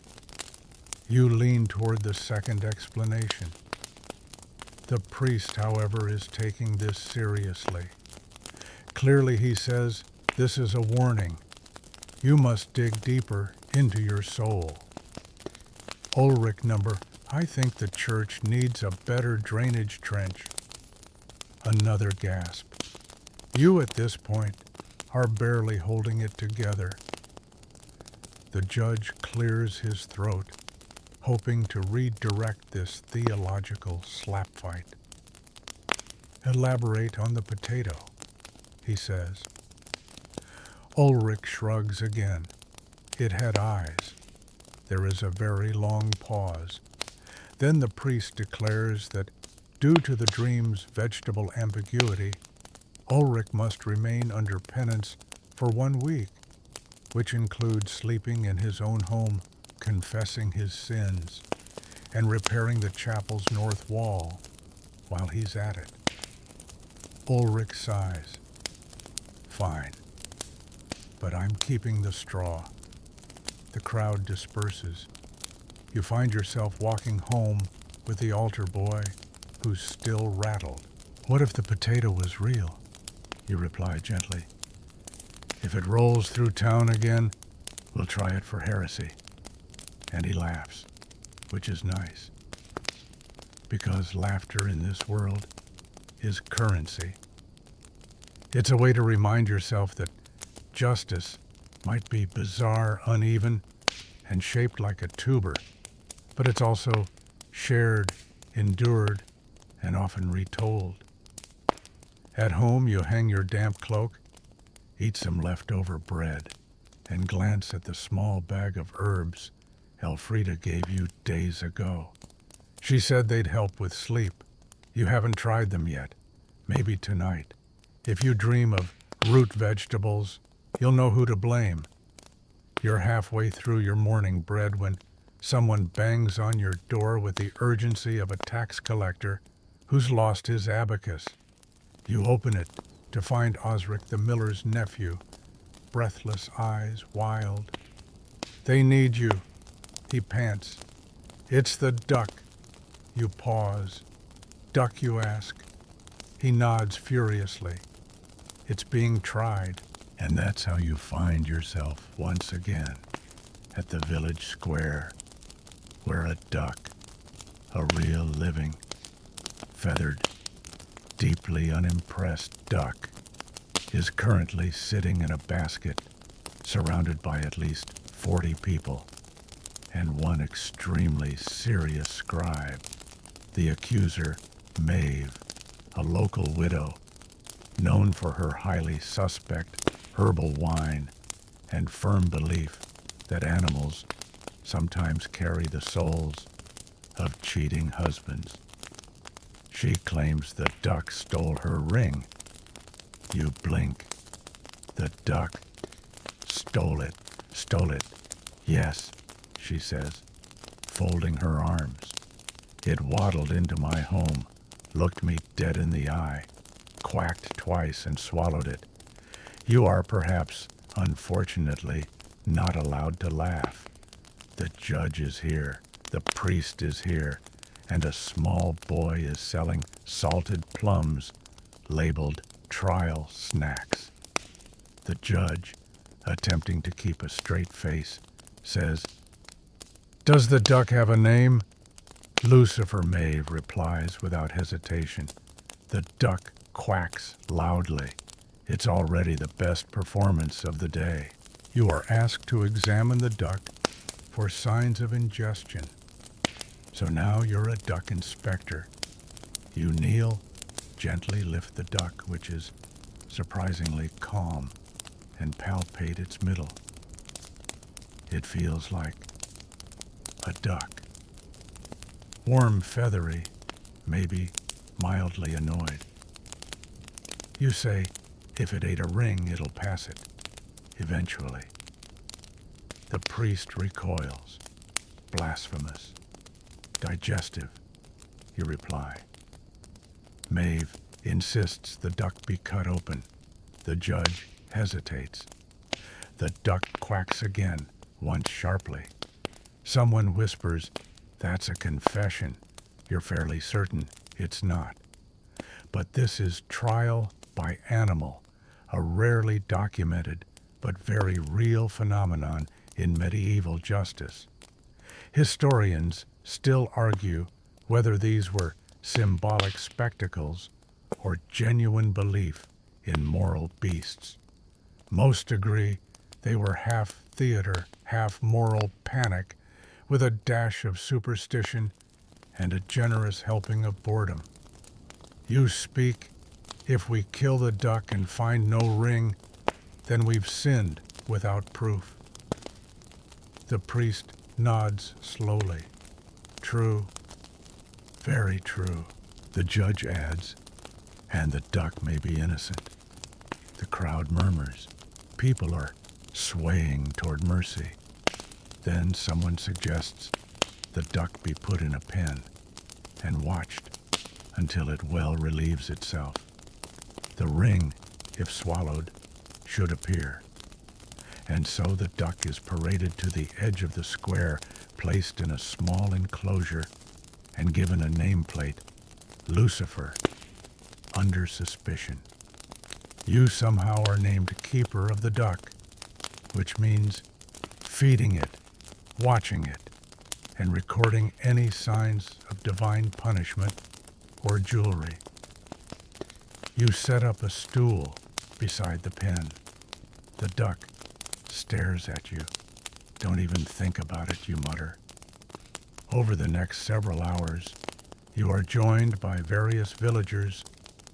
You lean toward the second explanation. The priest, however, is taking this seriously. Clearly, he says, this is a warning. You must dig deeper into your soul. Ulrich number, I think the church needs a better drainage trench. Another gasp. You at this point are barely holding it together. The judge clears his throat. hoping to redirect this theological slap fight. Elaborate on the potato, he says. Ulrich shrugs again. It had eyes. There is a very long pause. Then the priest declares that, due to the dream's vegetable ambiguity, Ulrich must remain under penance for 1 week, which includes sleeping in his own home, confessing his sins, and repairing the chapel's north wall while he's at it. Ulrich sighs. Fine, but I'm keeping the straw. The crowd disperses. You find yourself walking home with the altar boy, who's still rattled. What if the potato was real? You reply gently. If it rolls through town again, we'll try it for heresy. And he laughs, which is nice. Because laughter in this world is currency. It's a way to remind yourself that justice might be bizarre, uneven, and shaped like a tuber, but it's also shared, endured, and often retold. At home, you hang your damp cloak, eat some leftover bread, and glance at the small bag of herbs Elfrida gave you days ago. She said they'd help with sleep. You haven't tried them yet. Maybe tonight. If you dream of root vegetables, you'll know who to blame. You're halfway through your morning bread when someone bangs on your door with the urgency of a tax collector who's lost his abacus. You open it to find Osric the miller's nephew, breathless eyes wild. They need you, he pants. It's the duck. You pause. Duck, you ask. He nods furiously. It's being tried. And that's how you find yourself once again at the village square, where a duck, a real living, feathered, deeply unimpressed duck, is currently sitting in a basket surrounded by at least 40 people and one extremely serious scribe, the accuser, Maeve, a local widow, known for her highly suspect herbal wine and firm belief that animals sometimes carry the souls of cheating husbands. She claims the duck stole her ring. You blink. The duck stole it. Yes, she says, folding her arms. It waddled into my home, looked me dead in the eye, quacked twice and swallowed it. You are perhaps, unfortunately, not allowed to laugh. The judge is here, the priest is here, and a small boy is selling salted plums labeled trial snacks. The judge, attempting to keep a straight face, says, "Does the duck have a name?" Lucifer Maeve replies without hesitation. The duck quacks loudly. It's already the best performance of the day. You are asked to examine the duck for signs of ingestion. So now you're a duck inspector. You kneel, gently lift the duck, which is surprisingly calm, and palpate its middle. It feels like a duck. Warm, feathery, maybe mildly annoyed. You say, if it ate a ring, it'll pass it, eventually. The priest recoils, blasphemous, digestive, you reply. Maeve insists the duck be cut open. The judge hesitates. The duck quacks again, once sharply. Someone whispers, "That's a confession." You're fairly certain it's not. But this is trial by animal, a rarely documented but very real phenomenon in medieval justice. Historians still argue whether these were symbolic spectacles or genuine belief in moral beasts. Most agree they were half theater, half moral panic with a dash of superstition and a generous helping of boredom. You speak, if we kill the duck and find no ring, then we've sinned without proof. The priest nods slowly. True, very true. The judge adds, and the duck may be innocent. The crowd murmurs. People are swaying toward mercy. Then someone suggests the duck be put in a pen and watched until it well relieves itself. The ring, if swallowed, should appear. And so the duck is paraded to the edge of the square, placed in a small enclosure, and given a nameplate, Lucifer, under suspicion. You somehow are named keeper of the duck, which means feeding it, watching it, and recording any signs of divine punishment or jewelry. You set up a stool beside the pen. The duck stares at you. Don't even think about it, you mutter. Over the next several hours, you are joined by various villagers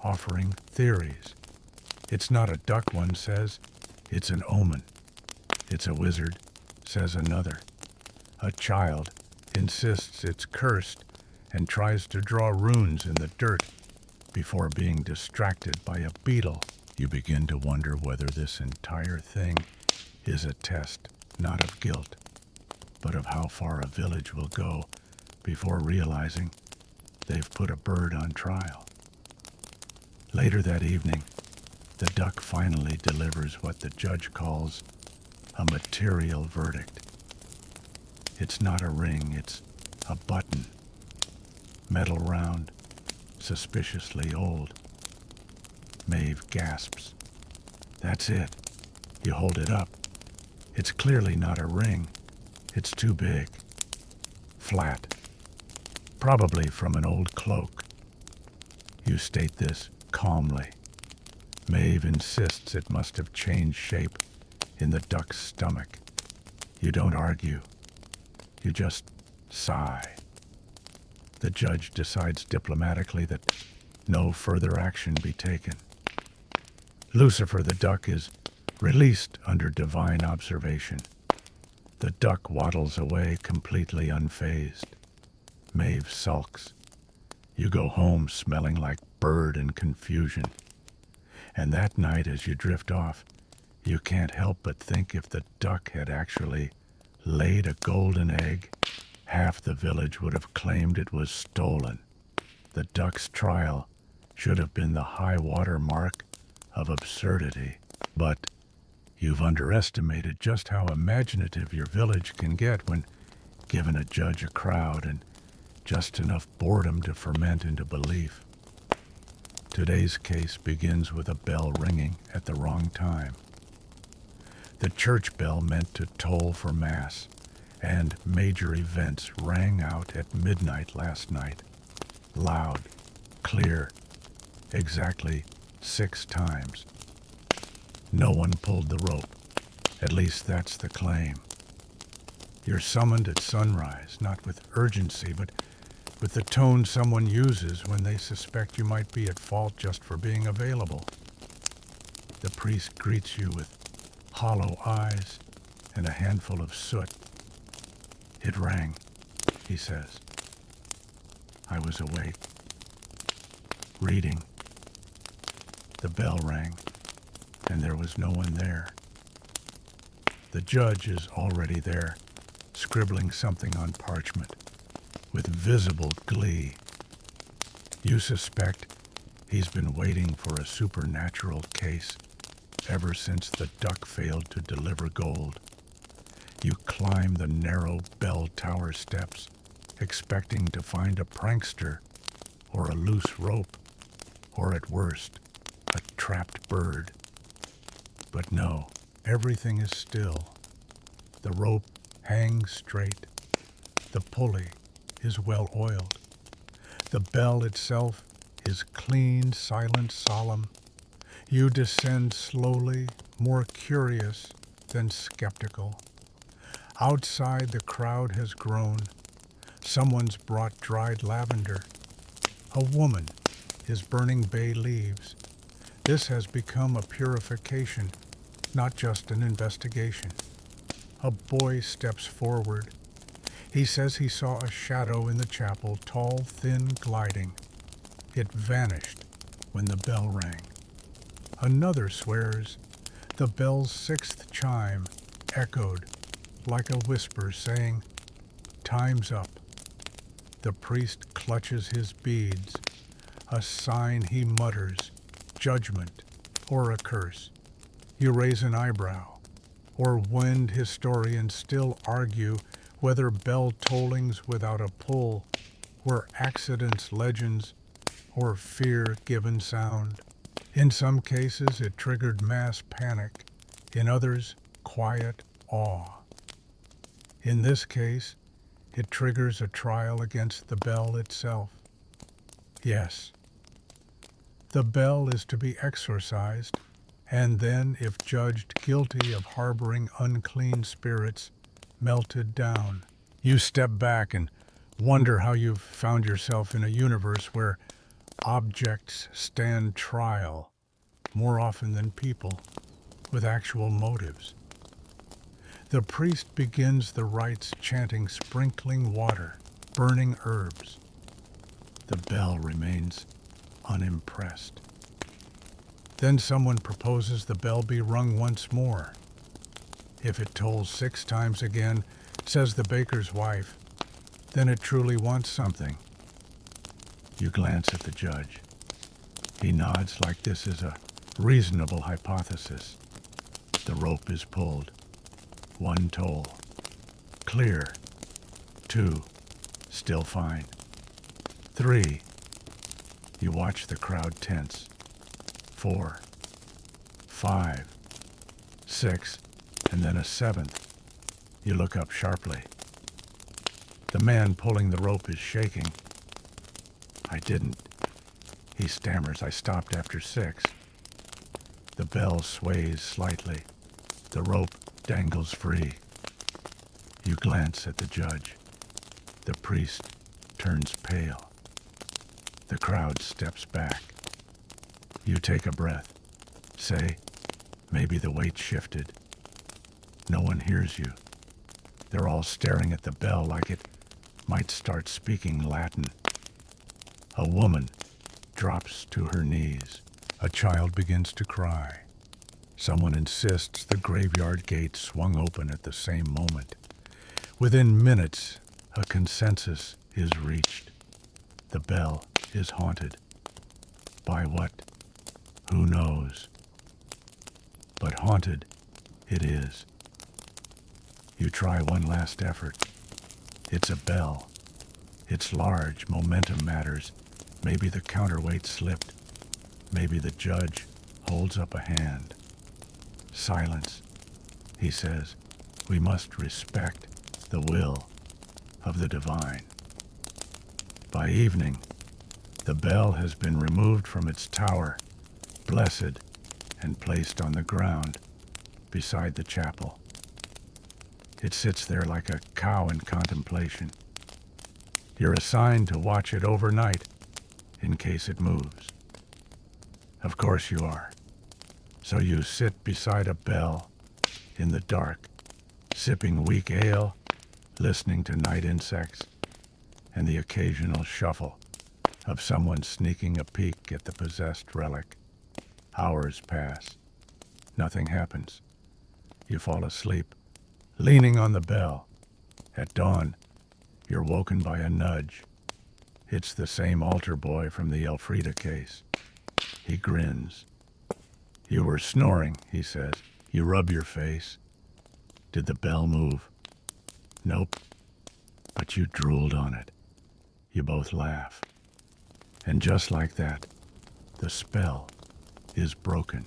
offering theories. It's not a duck, one says. It's an omen. It's a wizard, says another. A child insists it's cursed and tries to draw runes in the dirt before being distracted by a beetle. You begin to wonder whether this entire thing is a test, not of guilt, but of how far a village will go before realizing they've put a bird on trial. Later that evening, the duck finally delivers what the judge calls a material verdict. It's not a ring, it's a button. Metal round, suspiciously old. Maeve gasps. That's it. You hold it up. It's clearly not a ring. It's too big. Flat. Probably from an old cloak. You state this calmly. Maeve insists it must have changed shape in the duck's stomach. You don't argue. You just sigh. The judge decides diplomatically that no further action be taken. Lucifer the duck is released under divine observation. The duck waddles away completely unfazed. Maeve sulks. You go home smelling like bird and confusion. And that night as you drift off, you can't help but think if the duck had actually laid a golden egg, half the village would have claimed it was stolen. The duck's trial should have been the high water mark of absurdity. But you've underestimated just how imaginative your village can get when given a judge, a crowd, and just enough boredom to ferment into belief. Today's case begins with a bell ringing at the wrong time. The church bell meant to toll for Mass, and major events rang out at midnight last night. Loud, clear, exactly 6 times. No one pulled the rope. At least that's the claim. You're summoned at sunrise, not with urgency, but with the tone someone uses when they suspect you might be at fault just for being available. The priest greets you with hollow eyes and a handful of soot. It rang, he says. I was awake, reading. The bell rang, and there was no one there. The judge is already there, scribbling something on parchment, with visible glee. You suspect he's been waiting for a supernatural case ever since the duck failed to deliver gold. You climb the narrow bell tower steps, expecting to find a prankster or a loose rope, or at worst, a trapped bird. But no, everything is still. The rope hangs straight. The pulley is well oiled. The bell itself is clean, silent, solemn. You descend slowly, more curious than skeptical. Outside, the crowd has grown. Someone's brought dried lavender. A woman is burning bay leaves. This has become a purification, not just an investigation. A boy steps forward. He says he saw a shadow in the chapel, tall, thin, gliding. It vanished when the bell rang. Another swears the bell's sixth chime echoed like a whisper saying, "Time's up." The priest clutches his beads, a sign he mutters, judgment or a curse. You raise an eyebrow, or wind historians still argue whether bell tollings without a pull were accidents, legends, or fear-given sound. In some cases, it triggered mass panic. In others, quiet awe. In this case, it triggers a trial against the bell itself. Yes, the bell is to be exorcised, and then, if judged guilty of harboring unclean spirits, melted down. You step back and wonder how you've found yourself in a universe where objects stand trial more often than people, with actual motives. The priest begins the rites chanting sprinkling water, burning herbs. The bell remains unimpressed. Then someone proposes the bell be rung once more. If it tolls 6 times again, says the baker's wife, then it truly wants something. You glance at the judge. He nods like this is a reasonable hypothesis. The rope is pulled. 1 toll. Clear. 2. Still fine. 3. You watch the crowd tense. 4. 5. 6. And then a 7th. You look up sharply. The man pulling the rope is shaking. "I didn't," he stammers. "I stopped after 6. The bell sways slightly. The rope dangles free. You glance at the judge. The priest turns pale. The crowd steps back. You take a breath. Say, maybe the weight shifted. No one hears you. They're all staring at the bell like it might start speaking Latin. A woman drops to her knees. A child begins to cry. Someone insists the graveyard gate swung open at the same moment. Within minutes, a consensus is reached. The bell is haunted. By what? Who knows? But haunted it is. You try one last effort. It's a bell. It's large, momentum matters. Maybe the counterweight slipped. Maybe the judge holds up a hand. Silence, he says. We must respect the will of the divine. By evening, the bell has been removed from its tower, blessed, and placed on the ground beside the chapel. It sits there like a cow in contemplation. You're assigned to watch it overnight in case it moves. Of course you are. So you sit beside a bell in the dark, sipping weak ale, listening to night insects, and the occasional shuffle of someone sneaking a peek at the possessed relic. Hours pass. Nothing happens. You fall asleep, leaning on the bell. At dawn, you're woken by a nudge. It's the same altar boy from the Elfrida case. He grins. You were snoring, he says. You rub your face. Did the bell move? Nope. But you drooled on it. You both laugh. And just like that, the spell is broken.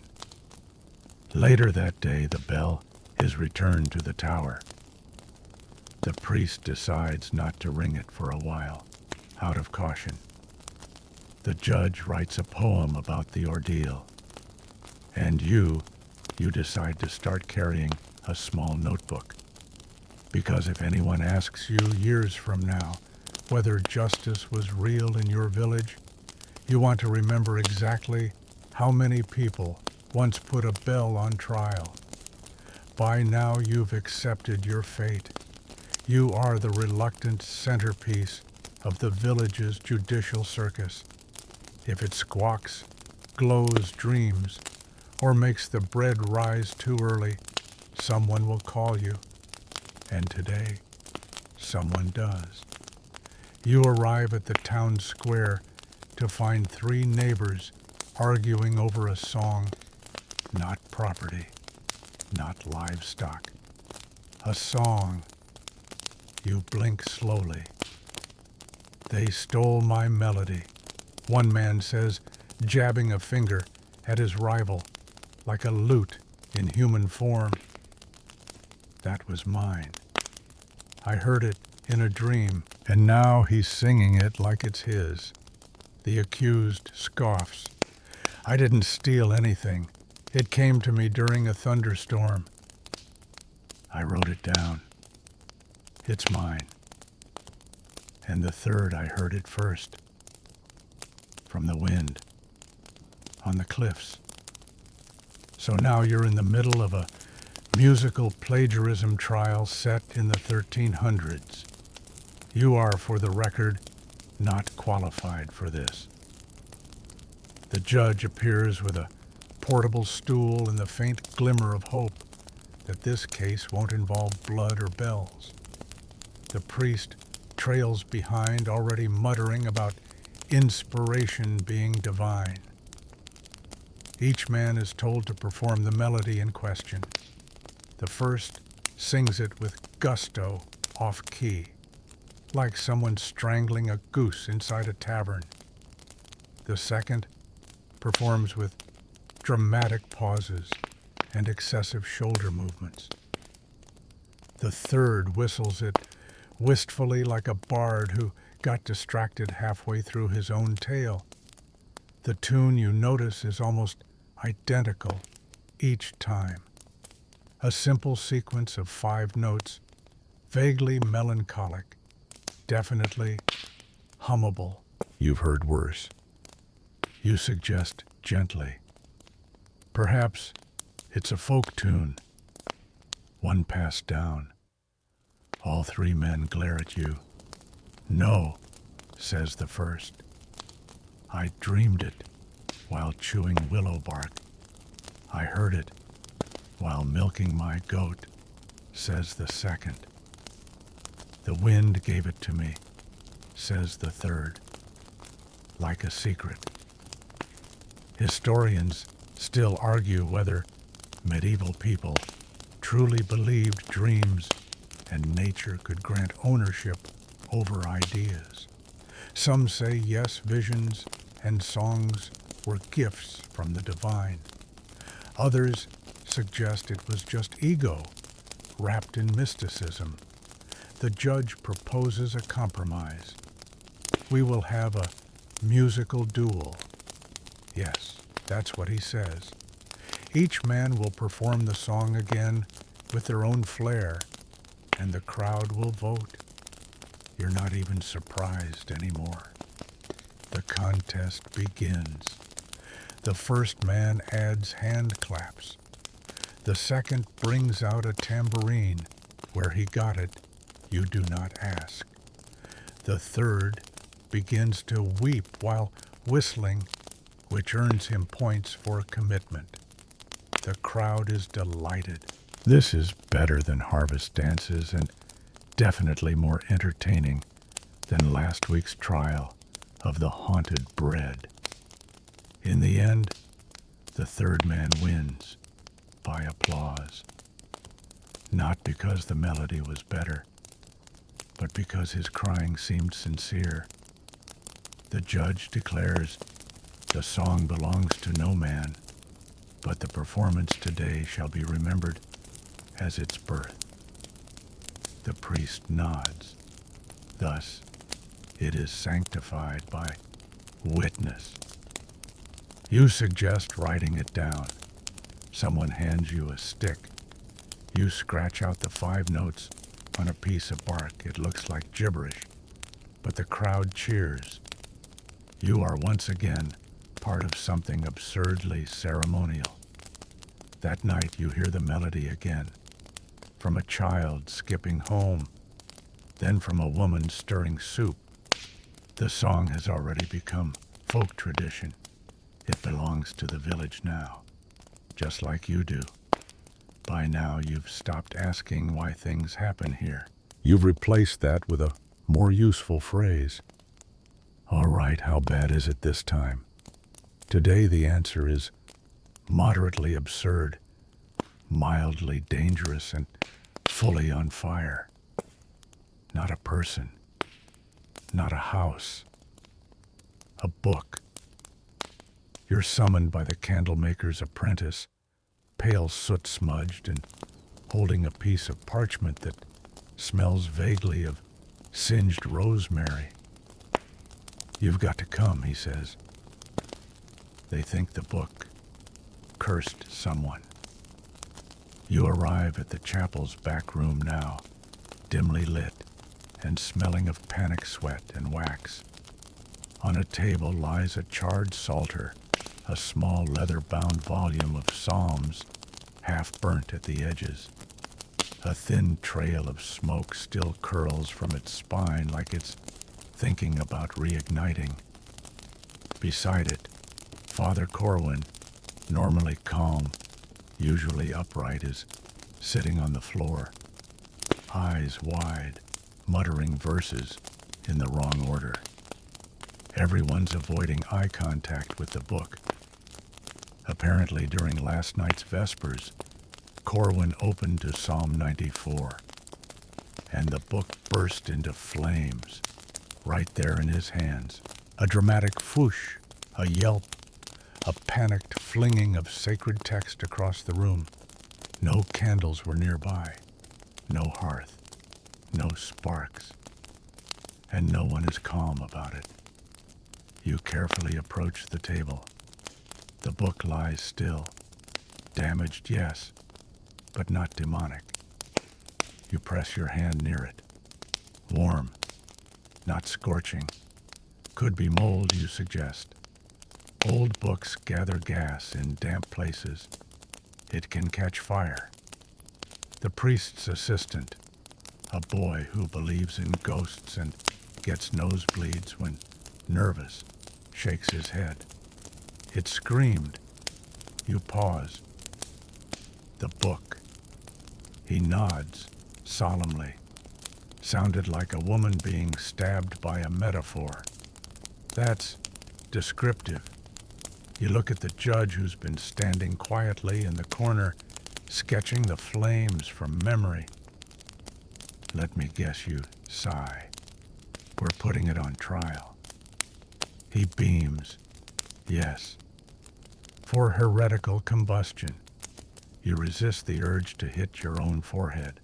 Later that day, the bell is returned to the tower. The priest decides not to ring it for a while, out of caution. The judge writes a poem about the ordeal. And you decide to start carrying a small notebook. Because if anyone asks you years from now whether justice was real in your village, you want to remember exactly how many people once put a bell on trial. By now you've accepted your fate. You are the reluctant centerpiece of the village's judicial circus. If it squawks, glows, dreams, or makes the bread rise too early, someone will call you. And today, someone does. You arrive at the town square to find three neighbors arguing over a song, not property, not livestock. A song. You blink slowly. They stole my melody, one man says, jabbing a finger at his rival like a lute in human form. That was mine. I heard it in a dream, and now he's singing it like it's his. The accused scoffs. I didn't steal anything. It came to me during a thunderstorm. I wrote it down. It's mine. And the third, I heard it first. From the wind. On the cliffs. So now you're in the middle of a musical plagiarism trial set in the 1300s. You are, for the record, not qualified for this. The judge appears with a portable stool and the faint glimmer of hope that this case won't involve blood or bells. The priest trails behind, already muttering about inspiration being divine. Each man is told to perform the melody in question. The first sings it with gusto, off-key, like someone strangling a goose inside a tavern. The second performs with dramatic pauses and excessive shoulder movements. The third whistles it wistfully like a bard who got distracted halfway through his own tale. The tune, you notice, is almost identical each time. A simple sequence of 5 notes, vaguely melancholic, definitely hummable. You've heard worse. You suggest gently. Perhaps it's a folk tune, one passed down. All 3 men glare at you. No, says the first. I dreamed it while chewing willow bark. I heard it while milking my goat, says the second. The wind gave it to me, says the third, like a secret. Historians still argue whether medieval people truly believed dreams and nature could grant ownership over ideas. Some say yes, visions and songs were gifts from the divine. Others suggest it was just ego wrapped in mysticism. The judge proposes a compromise. We will have a musical duel. Yes, that's what he says. Each man will perform the song again with their own flair, and the crowd will vote. You're not even surprised anymore. The contest begins. The first man adds hand claps. The second brings out a tambourine. Where he got it, you do not ask. The third begins to weep while whistling, which earns him points for commitment. The crowd is delighted. This is better than harvest dances and definitely more entertaining than last week's trial of the haunted bread. In the end, the third man wins by applause. Not because the melody was better, but because his crying seemed sincere. The judge declares the song belongs to no man, but the performance today shall be remembered as its birth. The priest nods. Thus, it is sanctified by witness. You suggest writing it down. Someone hands you a stick. You scratch out the 5 notes On a piece of bark, it looks like gibberish, but the crowd cheers. You are once again part of something absurdly ceremonial. That night you hear the melody again, from a child skipping home, then from a woman stirring soup. The song has already become folk tradition. It belongs to the village now, just like you do. By now you've stopped asking why things happen here. You've replaced that with a more useful phrase. All right, how bad is it this time? Today the answer is moderately absurd, mildly dangerous, and fully on fire. Not a person, not a house, a book. You're summoned by the candlemaker's apprentice, pale soot-smudged and holding a piece of parchment that smells vaguely of singed rosemary. You've got to come, he says. They think the book cursed someone. You arrive at the chapel's back room now, dimly lit and smelling of panic sweat and wax. On a table lies a charred psalter, a small leather-bound volume of psalms, half burnt at the edges. A thin trail of smoke still curls from its spine like it's thinking about reigniting. Beside it, Father Corwin, normally calm, usually upright, is sitting on the floor, eyes wide, muttering verses in the wrong order. Everyone's avoiding eye contact with the book. Apparently, during last night's Vespers, Corwin opened to Psalm 94, and the book burst into flames, right there in his hands. A dramatic whoosh, a yelp, a panicked flinging of sacred text across the room. No candles were nearby, no hearth, no sparks, and no one is calm about it. You carefully approach the table. The book lies still. Damaged, yes, but not demonic. You press your hand near it. Warm, not scorching. Could be mold, you suggest. Old books gather gas in damp places. It can catch fire. The priest's assistant, a boy who believes in ghosts and gets nosebleeds when nervous, shakes his head. It screamed. You pause. The book. He nods, solemnly. Sounded like a woman being stabbed by a metaphor. That's descriptive. You look at the judge who's been standing quietly in the corner, sketching the flames from memory. Let me guess, you sigh. We're putting it on trial. He beams. Yes. For heretical combustion. You resist the urge to hit your own forehead.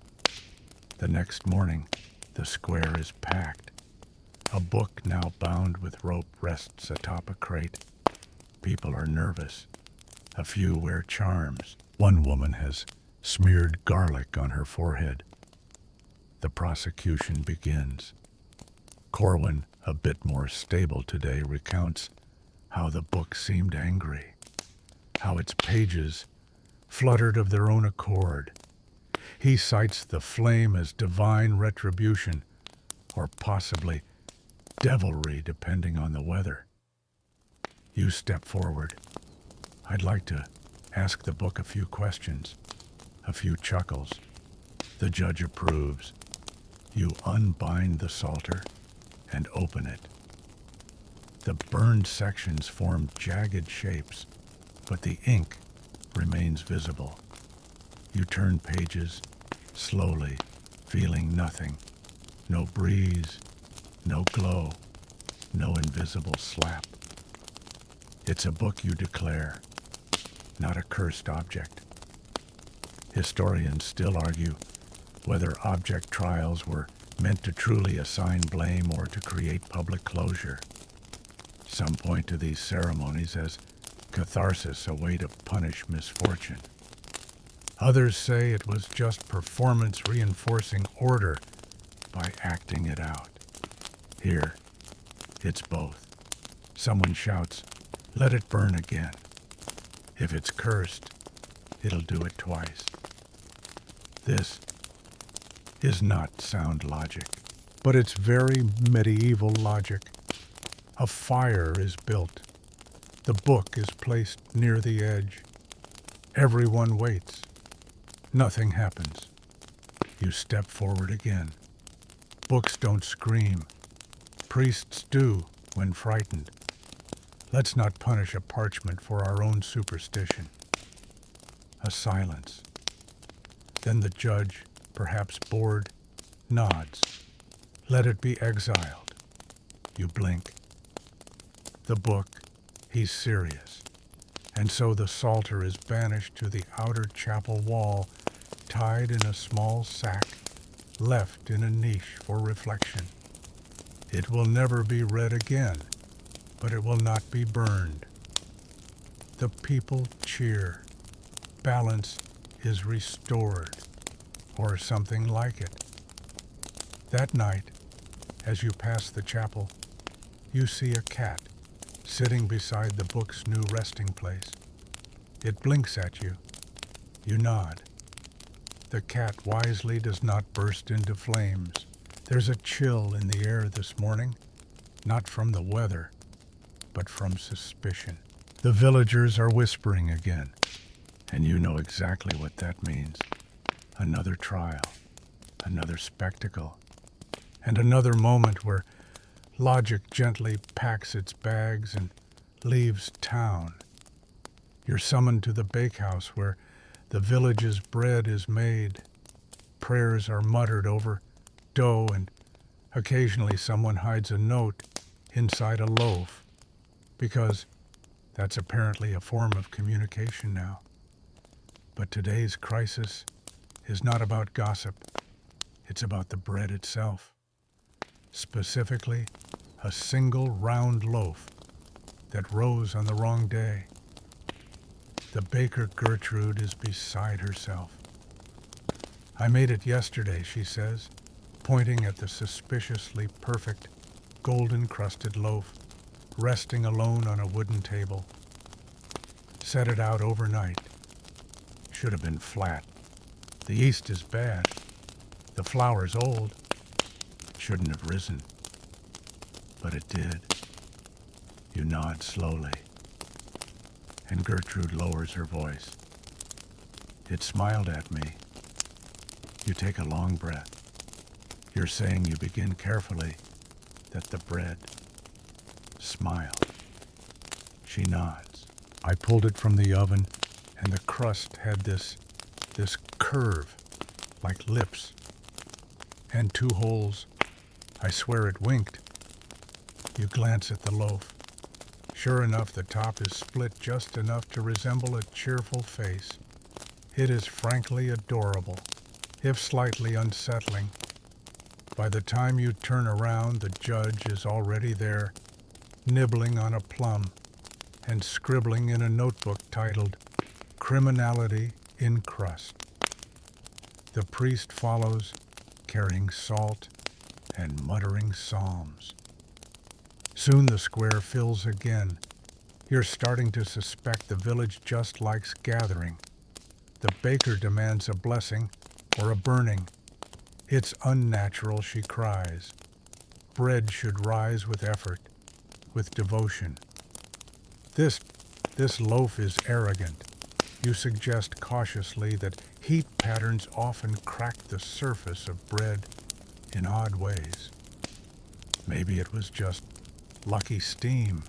The next morning, the square is packed. A book now bound with rope rests atop a crate. People are nervous. A few wear charms. One woman has smeared garlic on her forehead. The prosecution begins. Corwin, a bit more stable today, recounts how the book seemed angry, how its pages fluttered of their own accord. He cites the flame as divine retribution, or possibly devilry, depending on the weather. You step forward. I'd like to ask the book a few questions, a few chuckles. The judge approves. You unbind the psalter and open it. The burned sections form jagged shapes, but the ink remains visible. You turn pages, slowly, feeling nothing. No breeze, no glow, no invisible slap. It's a book, you declare, not a cursed object. Historians still argue whether object trials were meant to truly assign blame or to create public closure. Some point to these ceremonies as catharsis, a way to punish misfortune. Others say it was just performance reinforcing order by acting it out. Here, it's both. Someone shouts, "Let it burn again." If it's cursed, it'll do it twice. This is not sound logic, but it's very medieval logic. A fire is built. The book is placed near the edge. Everyone waits. Nothing happens. You step forward again. Books don't scream. Priests do when frightened. Let's not punish a parchment for our own superstition. A silence. Then the judge, perhaps bored, nods. Let it be exiled. You blink. The book, he's serious. And so the psalter is banished to the outer chapel wall, tied in a small sack, left in a niche for reflection. It will never be read again, but it will not be burned. The people cheer. Balance is restored, or something like it. That night, as you pass the chapel, you see a cat sitting beside the book's new resting place. It blinks at you. You nod. The cat wisely does not burst into flames. There's a chill in the air this morning, not from the weather, but from suspicion. The villagers are whispering again, and you know exactly what that means. Another trial, another spectacle, and another moment where logic gently packs its bags and leaves town. You're summoned to the bakehouse where the village's bread is made. Prayers are muttered over dough, and occasionally someone hides a note inside a loaf, because that's apparently a form of communication now. But today's crisis is not about gossip. It's about the bread itself. Specifically, a single round loaf that rose on the wrong day. The baker Gertrude is beside herself. "I made it yesterday," she says, pointing at the suspiciously perfect, golden-crusted loaf, resting alone on a wooden table. "Set it out overnight. Should have been flat. The yeast is bad. The flour's old. Shouldn't have risen. But it did." You nod slowly, and Gertrude lowers her voice. "It smiled at me." You take a long breath. You're saying you begin carefully that the bread smiled. She nods. "I pulled it from the oven, and the crust had this curve, like lips, and 2 holes. I swear it winked." You glance at the loaf. Sure enough, the top is split just enough to resemble a cheerful face. It is frankly adorable, if slightly unsettling. By the time you turn around, the judge is already there, nibbling on a plum and scribbling in a notebook titled "Criminality in Crust." The priest follows, carrying salt and muttering psalms. Soon the square fills again. You're starting to suspect the village just likes gathering. The baker demands a blessing or a burning. "It's unnatural," she cries. "Bread should rise with effort, with devotion." This loaf is arrogant." You suggest cautiously that heat patterns often crack the surface of bread in odd ways. Maybe it was just lucky steam.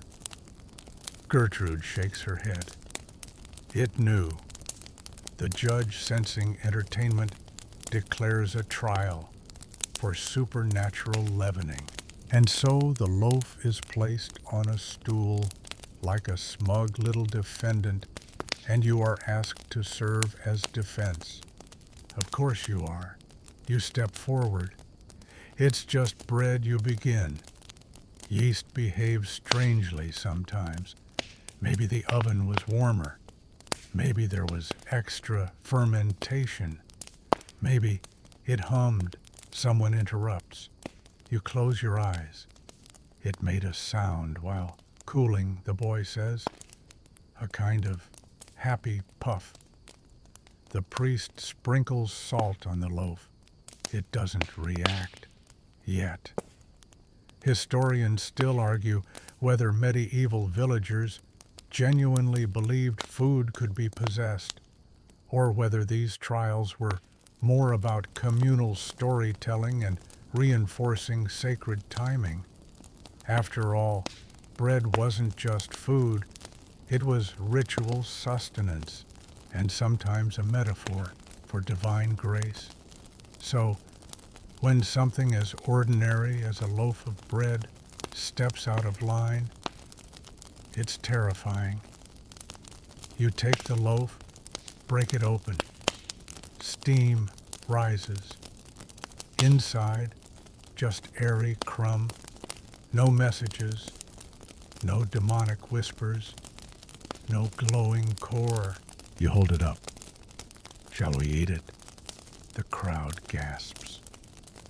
Gertrude shakes her head. It knew. The judge, sensing entertainment, declares a trial for supernatural leavening. And so the loaf is placed on a stool like a smug little defendant, and you are asked to serve as defense. Of course you are. You step forward. It's just bread, you begin. Yeast behaves strangely sometimes. Maybe the oven was warmer. Maybe there was extra fermentation. Maybe it hummed. Someone interrupts. You close your eyes. It made a sound while cooling, the boy says. A kind of happy puff. The priest sprinkles salt on the loaf. It doesn't react. Yet. Historians still argue whether medieval villagers genuinely believed food could be possessed, or whether these trials were more about communal storytelling and reinforcing sacred timing. After all, bread wasn't just food, it was ritual sustenance, and sometimes a metaphor for divine grace. So, when something as ordinary as a loaf of bread steps out of line, it's terrifying. You take the loaf, break it open. Steam rises. Inside, just airy crumb. No messages, no demonic whispers, no glowing core. You hold it up. Shall we eat it? The crowd gasps.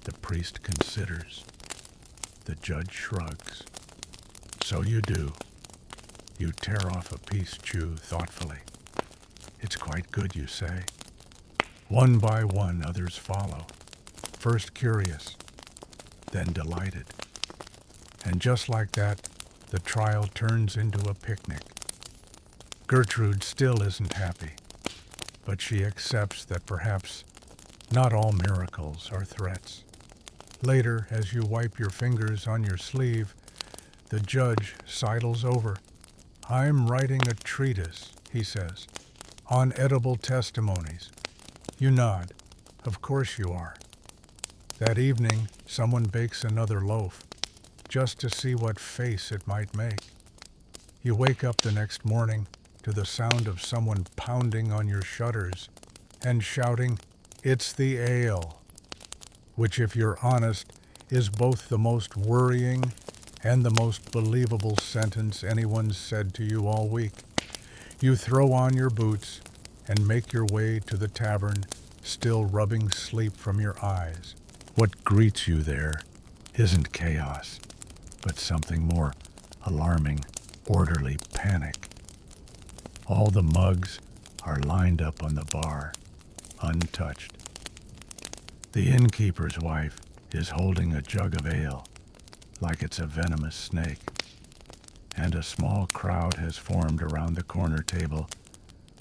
The priest considers. The judge shrugs. So you do. You tear off a piece, chew thoughtfully. It's quite good, you say. One by one, others follow. First curious, then delighted. And just like that, the trial turns into a picnic. Gertrude still isn't happy, but she accepts that perhaps not all miracles are threats. Later, as you wipe your fingers on your sleeve, the judge sidles over. I'm writing a treatise, he says, on edible testimonies. You nod. Of course you are. That evening, someone bakes another loaf, just to see what face it might make. You wake up the next morning to the sound of someone pounding on your shutters and shouting, "It's the ale," which, if you're honest, is both the most worrying and the most believable sentence anyone's said to you all week. You throw on your boots and make your way to the tavern, still rubbing sleep from your eyes. What greets you there isn't chaos, but something more alarming, orderly panic. All the mugs are lined up on the bar, untouched. The innkeeper's wife is holding a jug of ale, like it's a venomous snake, and a small crowd has formed around the corner table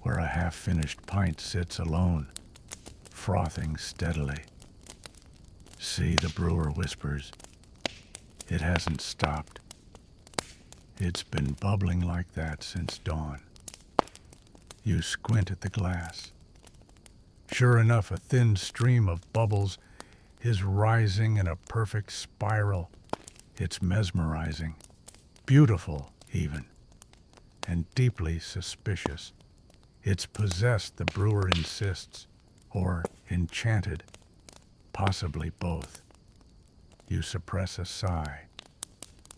where a half-finished pint sits alone, frothing steadily. See, the brewer whispers, it hasn't stopped. It's been bubbling like that since dawn. You squint at the glass. Sure enough, a thin stream of bubbles is rising in a perfect spiral. It's mesmerizing, beautiful even, and deeply suspicious. It's possessed, the brewer insists, or enchanted, possibly both. You suppress a sigh.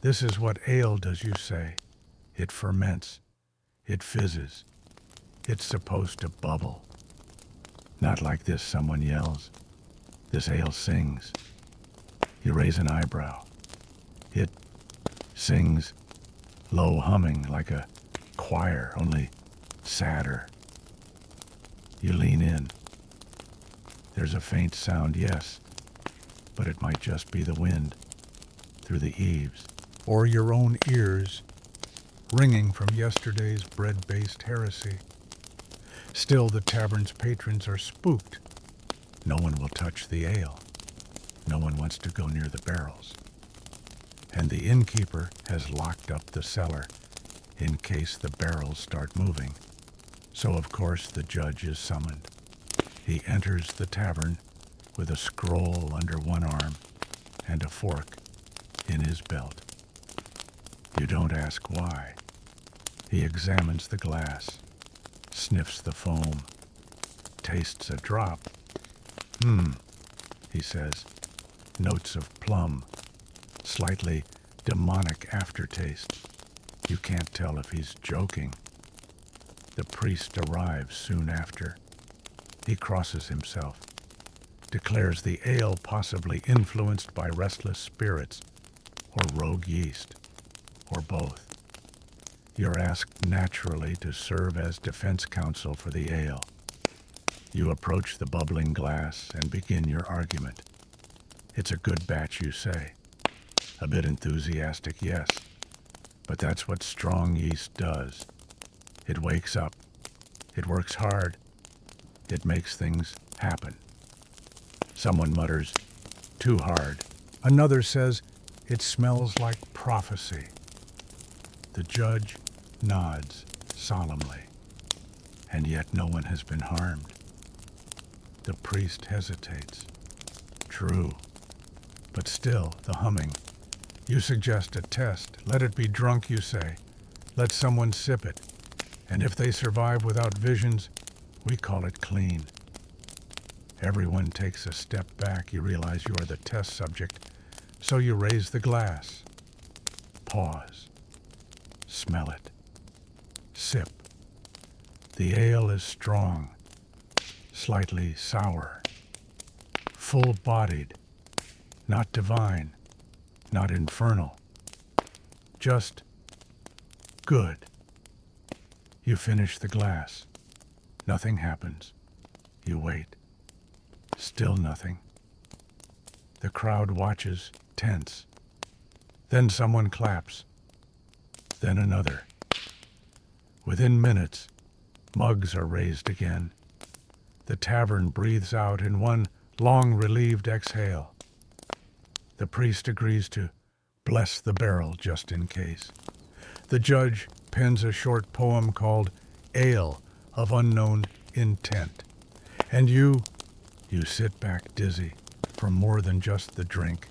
This is what ale does, you say. It ferments. It fizzes. It's supposed to bubble. Not like this, someone yells. This ale sings. You raise an eyebrow. It sings, low humming like a choir, only sadder. You lean in. There's a faint sound, yes, but it might just be the wind through the eaves, or your own ears ringing from yesterday's bread-based heresy. Still, the tavern's patrons are spooked. No one will touch the ale. No one wants to go near the barrels. And the innkeeper has locked up the cellar in case the barrels start moving. So, of course, the judge is summoned. He enters the tavern with a scroll under one arm and a fork in his belt. You don't ask why. He examines the glass, sniffs the foam, tastes a drop. He says, notes of plum, slightly demonic aftertaste. You can't tell if he's joking. The priest arrives soon after. He crosses himself, declares the ale possibly influenced by restless spirits, or rogue yeast, or both. You're asked naturally to serve as defense counsel for the ale. You approach the bubbling glass and begin your argument. It's a good batch, you say. A bit enthusiastic, yes, but that's what strong yeast does. It wakes up. It works hard. It makes things happen. Someone mutters, too hard. Another says, it smells like prophecy. The judge nods solemnly, and yet no one has been harmed. The priest hesitates. True, but still the humming. You suggest a test. Let it be drunk, you say. Let someone sip it. And if they survive without visions, we call it clean. Everyone takes a step back. You realize you are the test subject, so you raise the glass. Pause. Smell it. Sip. The ale is strong, slightly sour, full-bodied, not divine, not infernal, just good. You finish the glass. Nothing happens. You wait. Still nothing. The crowd watches, tense. Then someone claps. Then another. Within minutes, mugs are raised again. The tavern breathes out in one long relieved exhale. The priest agrees to bless the barrel just in case. The judge pens a short poem called Ale of Unknown Intent. And you sit back dizzy from more than just the drink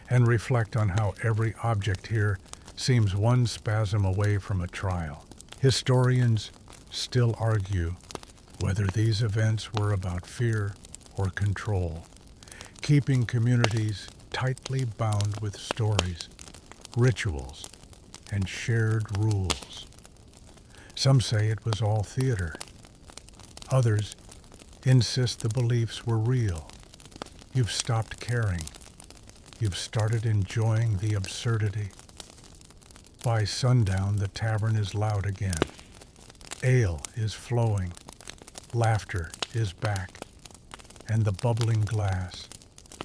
and reflect on how every object here seems one spasm away from a trial. Historians still argue whether these events were about fear or control, keeping communities tightly bound with stories, rituals, and shared rules. Some say it was all theater. Others insist the beliefs were real. You've stopped caring. You've started enjoying the absurdity. By sundown, the tavern is loud again. Ale is flowing. Laughter is back. And the bubbling glass,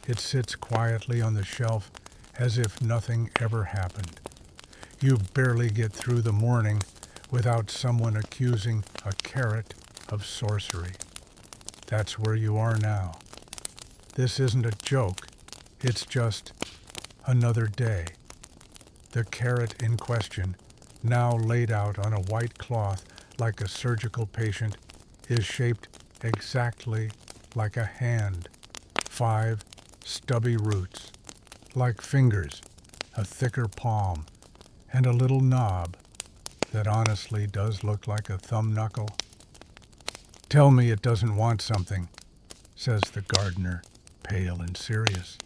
it sits quietly on the shelf as if nothing ever happened. You barely get through the morning without someone accusing a carrot of sorcery. That's where you are now. This isn't a joke. It's just another day. The carrot in question, now laid out on a white cloth like a surgical patient, is shaped exactly like a hand. 5 stubby roots, like fingers, a thicker palm, and a little knob that honestly does look like a thumb knuckle. Tell me it doesn't want something, says the gardener, pale and serious.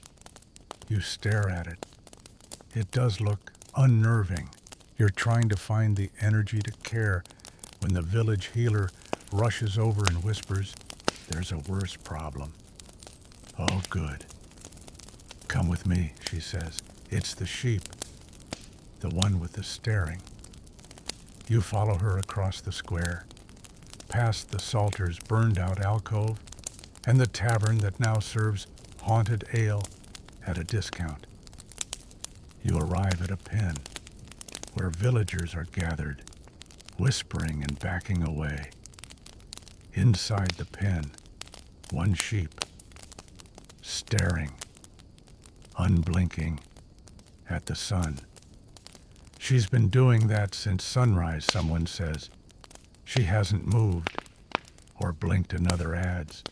You stare at it. It does look unnerving. You're trying to find the energy to care when the village healer rushes over and whispers, there's a worse problem. Oh, good. Come with me, she says. It's the sheep, the one with the staring. You follow her across the square, past the salter's burned-out alcove, and the tavern that now serves haunted ale at a discount. You arrive at a pen where villagers are gathered, whispering and backing away. Inside the pen, one sheep, staring, unblinking, at the sun. She's been doing that since sunrise, someone says. She hasn't moved or blinked another adze,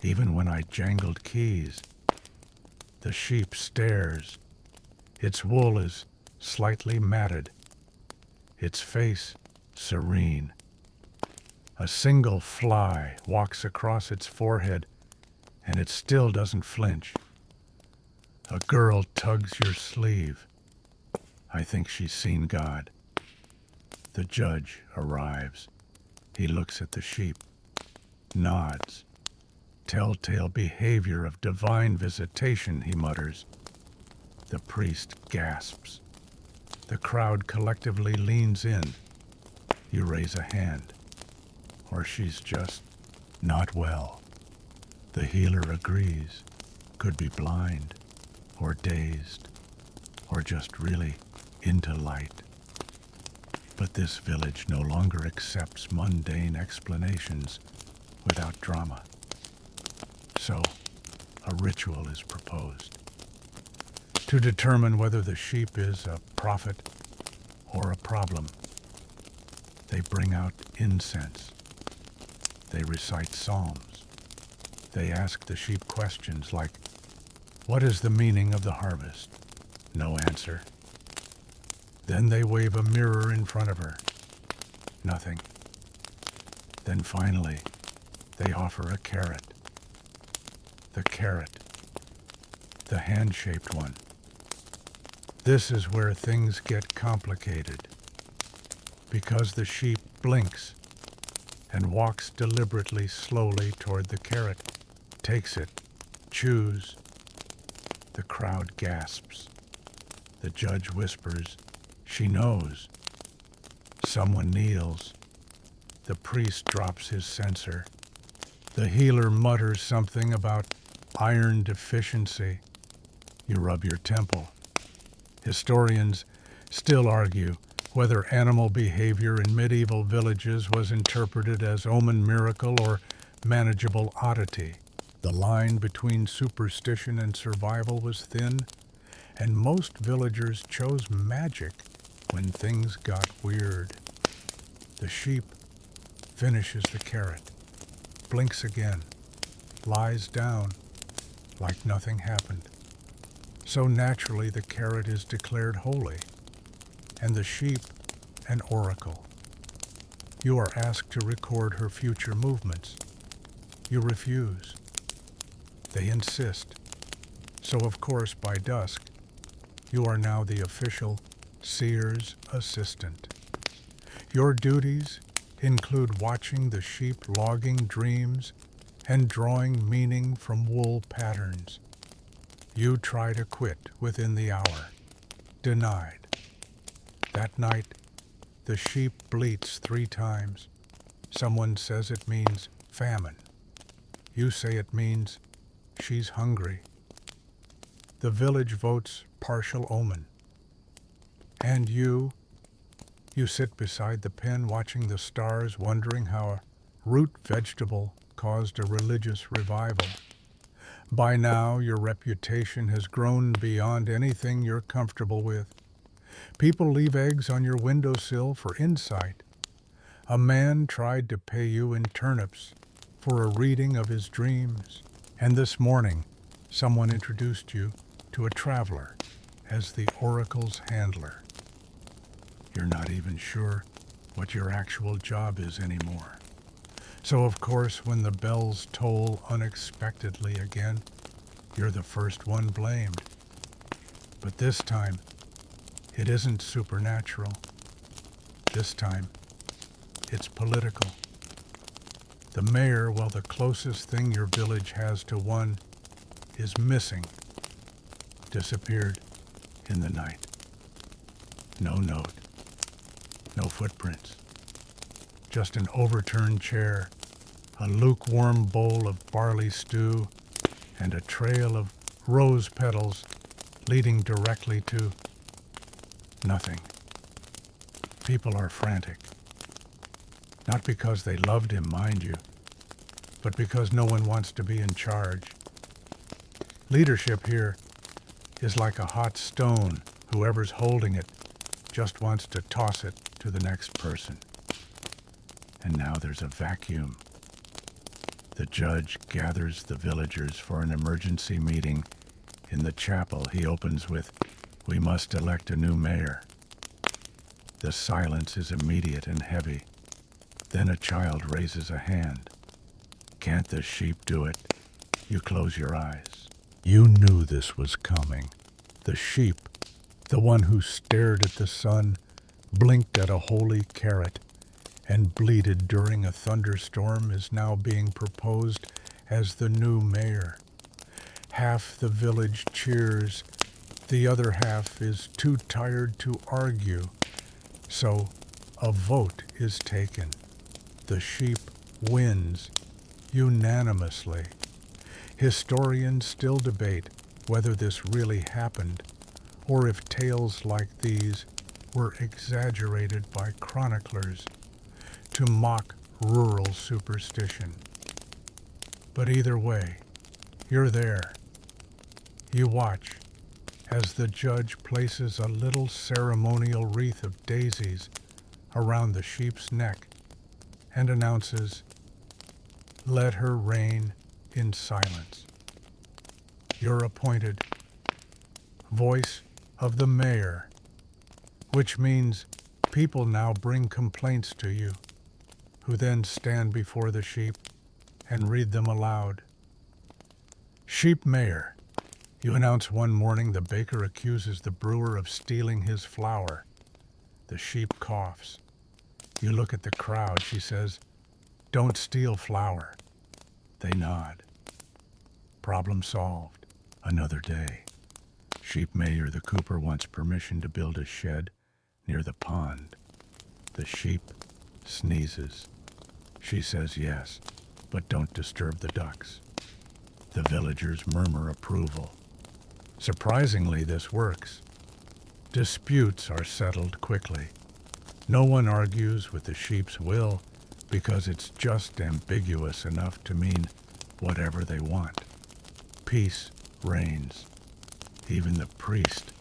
even when I jangled keys. The sheep stares. Its wool is slightly matted, its face serene. A single fly walks across its forehead, and it still doesn't flinch. A girl tugs your sleeve. I think she's seen God. The judge arrives. He looks at the sheep, nods. Telltale behavior of divine visitation, he mutters. The priest gasps. The crowd collectively leans in. You raise a hand. Or she's just not well. The healer agrees. Could be blind, or dazed, or just really into light. But this village no longer accepts mundane explanations without drama. So, a ritual is proposed to determine whether the sheep is a prophet or a problem. They bring out incense. They recite psalms. They ask the sheep questions like, "What is the meaning of the harvest?" No answer. Then they wave a mirror in front of her. Nothing. Then finally, they offer a carrot. The carrot. The hand-shaped one. This is where things get complicated. Because the sheep blinks and walks deliberately slowly toward the carrot, takes it, chews. The crowd gasps. The judge whispers, "She knows." Someone kneels. The priest drops his censer. The healer mutters something about iron deficiency. You rub your temple. Historians still argue whether animal behavior in medieval villages was interpreted as omen miracle or manageable oddity. The line between superstition and survival was thin, and most villagers chose magic when things got weird. The sheep finishes the carrot, blinks again, lies down like nothing happened. So naturally the carrot is declared holy, and the sheep an oracle. You are asked to record her future movements. You refuse. They insist. So of course by dusk, you are now the official seer's assistant. Your duties include watching the sheep logging dreams and drawing meaning from wool patterns. You try to quit within the hour. Denied. That night, the sheep bleats 3 times. Someone says it means famine. You say it means she's hungry. The village votes partial omen. And you sit beside the pen watching the stars, wondering how a root vegetable caused a religious revival. By now, your reputation has grown beyond anything you're comfortable with. People leave eggs on your windowsill for insight. A man tried to pay you in turnips for a reading of his dreams. And this morning, someone introduced you to a traveler as the oracle's handler. You're not even sure what your actual job is anymore. So of course, when the bells toll unexpectedly again, you're the first one blamed. But this time, it isn't supernatural. This time, it's political. The mayor, well, the closest thing your village has to one, is missing. Disappeared in the night. No note. No footprints. Just an overturned chair, a lukewarm bowl of barley stew, and a trail of rose petals leading directly to nothing. People are frantic. Not because they loved him, mind you, but because no one wants to be in charge. Leadership here is like a hot stone. Whoever's holding it just wants to toss it to the next person. And now there's a vacuum. The judge gathers the villagers for an emergency meeting. In the chapel, he opens with, "We must elect a new mayor." The silence is immediate and heavy. Then a child raises a hand. "Can't the sheep do it?" You close your eyes. You knew this was coming. The sheep, the one who stared at the sun, blinked at a holy carrot, and bleated during a thunderstorm is now being proposed as the new mayor. Half the village cheers, the other half is too tired to argue, so a vote is taken. The sheep wins unanimously. Historians still debate whether this really happened or if tales like these were exaggerated by chroniclers to mock rural superstition. But either way, you're there. You watch as the judge places a little ceremonial wreath of daisies around the sheep's neck and announces, "Let her reign in silence." You're appointed voice of the mayor, which means people now bring complaints to you, who then stand before the sheep and read them aloud. Sheep mayor, you announce one morning the baker accuses the brewer of stealing his flour. The sheep coughs. You look at the crowd. She says, "Don't steal flour." They nod. Problem solved. Another day. Sheep mayor, the cooper wants permission to build a shed near the pond. The sheep sneezes. She says yes, but don't disturb the ducks. The villagers murmur approval. Surprisingly, this works. Disputes are settled quickly. No one argues with the sheep's will because it's just ambiguous enough to mean whatever they want. Peace reigns. Even the priest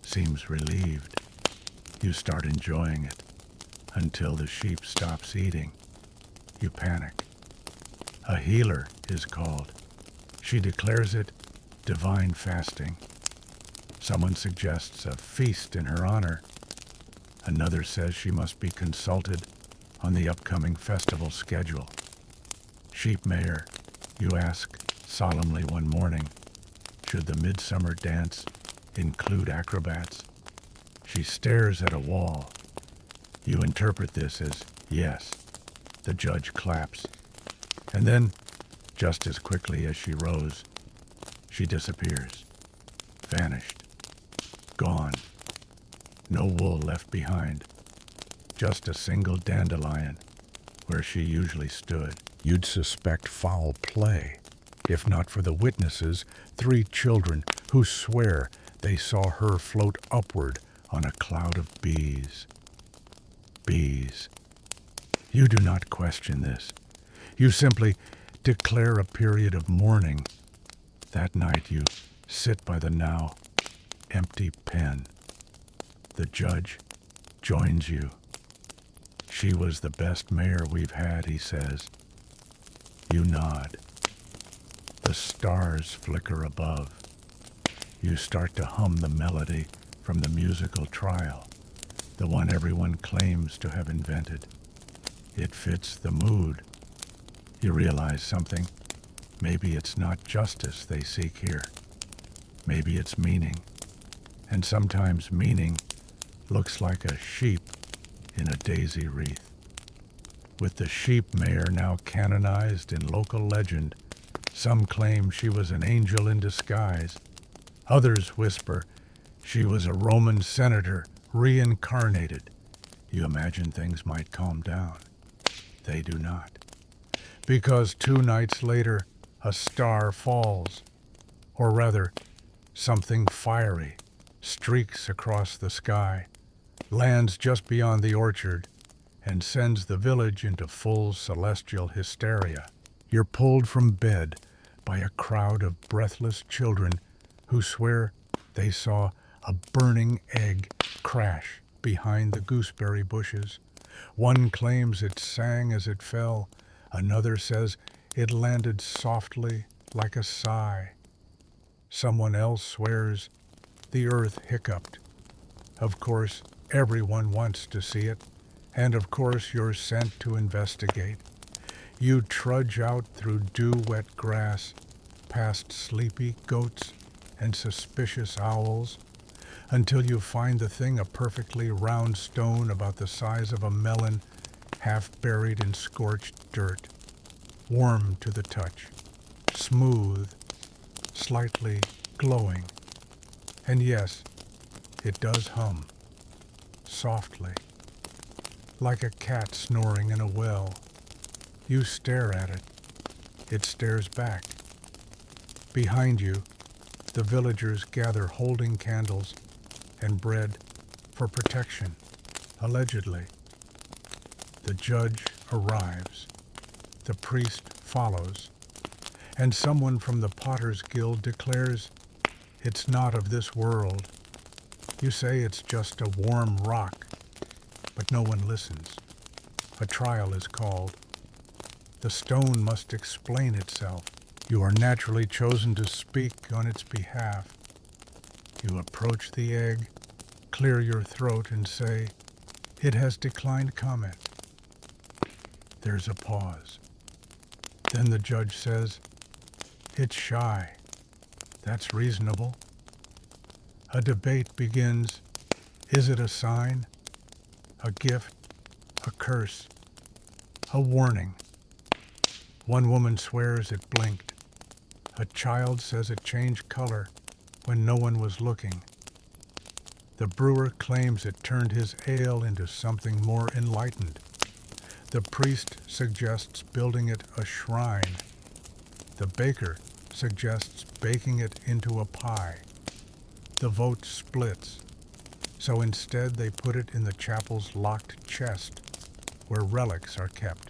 seems relieved. You start enjoying it until the sheep stops eating. You panic. A healer is called. She declares it divine fasting. Someone suggests a feast in her honor. Another says she must be consulted on the upcoming festival schedule. Sheep mayor, you ask solemnly one morning, should the midsummer dance include acrobats? She stares at a wall. You interpret this as yes. The judge claps. And then, just as quickly as she rose, she disappears. Vanished. Gone. No wool left behind. Just a single dandelion where she usually stood. You'd suspect foul play, if not for the witnesses, 3 children who swear they saw her float upward on a cloud of bees. Bees. You do not question this. You simply declare a period of mourning. That night you sit by the now empty pen. The judge joins you. She was the best mayor we've had, he says. You nod. The stars flicker above. You start to hum the melody from the musical trial, the one everyone claims to have invented. It fits the mood. You realize something. Maybe it's not justice they seek here. Maybe it's meaning. And sometimes meaning looks like a sheep in a daisy wreath. With the sheep mayor now canonized in local legend, some claim she was an angel in disguise. Others whisper she was a Roman senator reincarnated. You imagine things might calm down. They do not. Because 2 nights later, a star falls. Or rather, something fiery streaks across the sky, lands just beyond the orchard, and sends the village into full celestial hysteria. You're pulled from bed by a crowd of breathless children who swear they saw a burning egg crash behind the gooseberry bushes. One claims it sang as it fell. Another says it landed softly like a sigh. Someone else swears the earth hiccuped. Of course, everyone wants to see it, and of course you're sent to investigate. You trudge out through dew-wet grass, past sleepy goats and suspicious owls, until you find the thing, a perfectly round stone about the size of a melon, half buried in scorched dirt, warm to the touch, smooth, slightly glowing. And yes, it does hum, softly, like a cat snoring in a well. You stare at it. It stares back. Behind you, the villagers gather holding candles and bread for protection, allegedly. The judge arrives. The priest follows. And someone from the Potter's Guild declares it's not of this world. You say it's just a warm rock, but no one listens. A trial is called. The stone must explain itself. You are naturally chosen to speak on its behalf. You approach the egg, clear your throat, and say, "It has declined comment." There's a pause. Then the judge says, "It's shy. That's reasonable." A debate begins. Is it a sign? A gift? A curse? A warning? One woman swears it blinked. A child says it changed color when no one was looking. The brewer claims it turned his ale into something more enlightened. The priest suggests building it a shrine. The baker suggests baking it into a pie. The vote splits, so instead they put it in the chapel's locked chest, where relics are kept.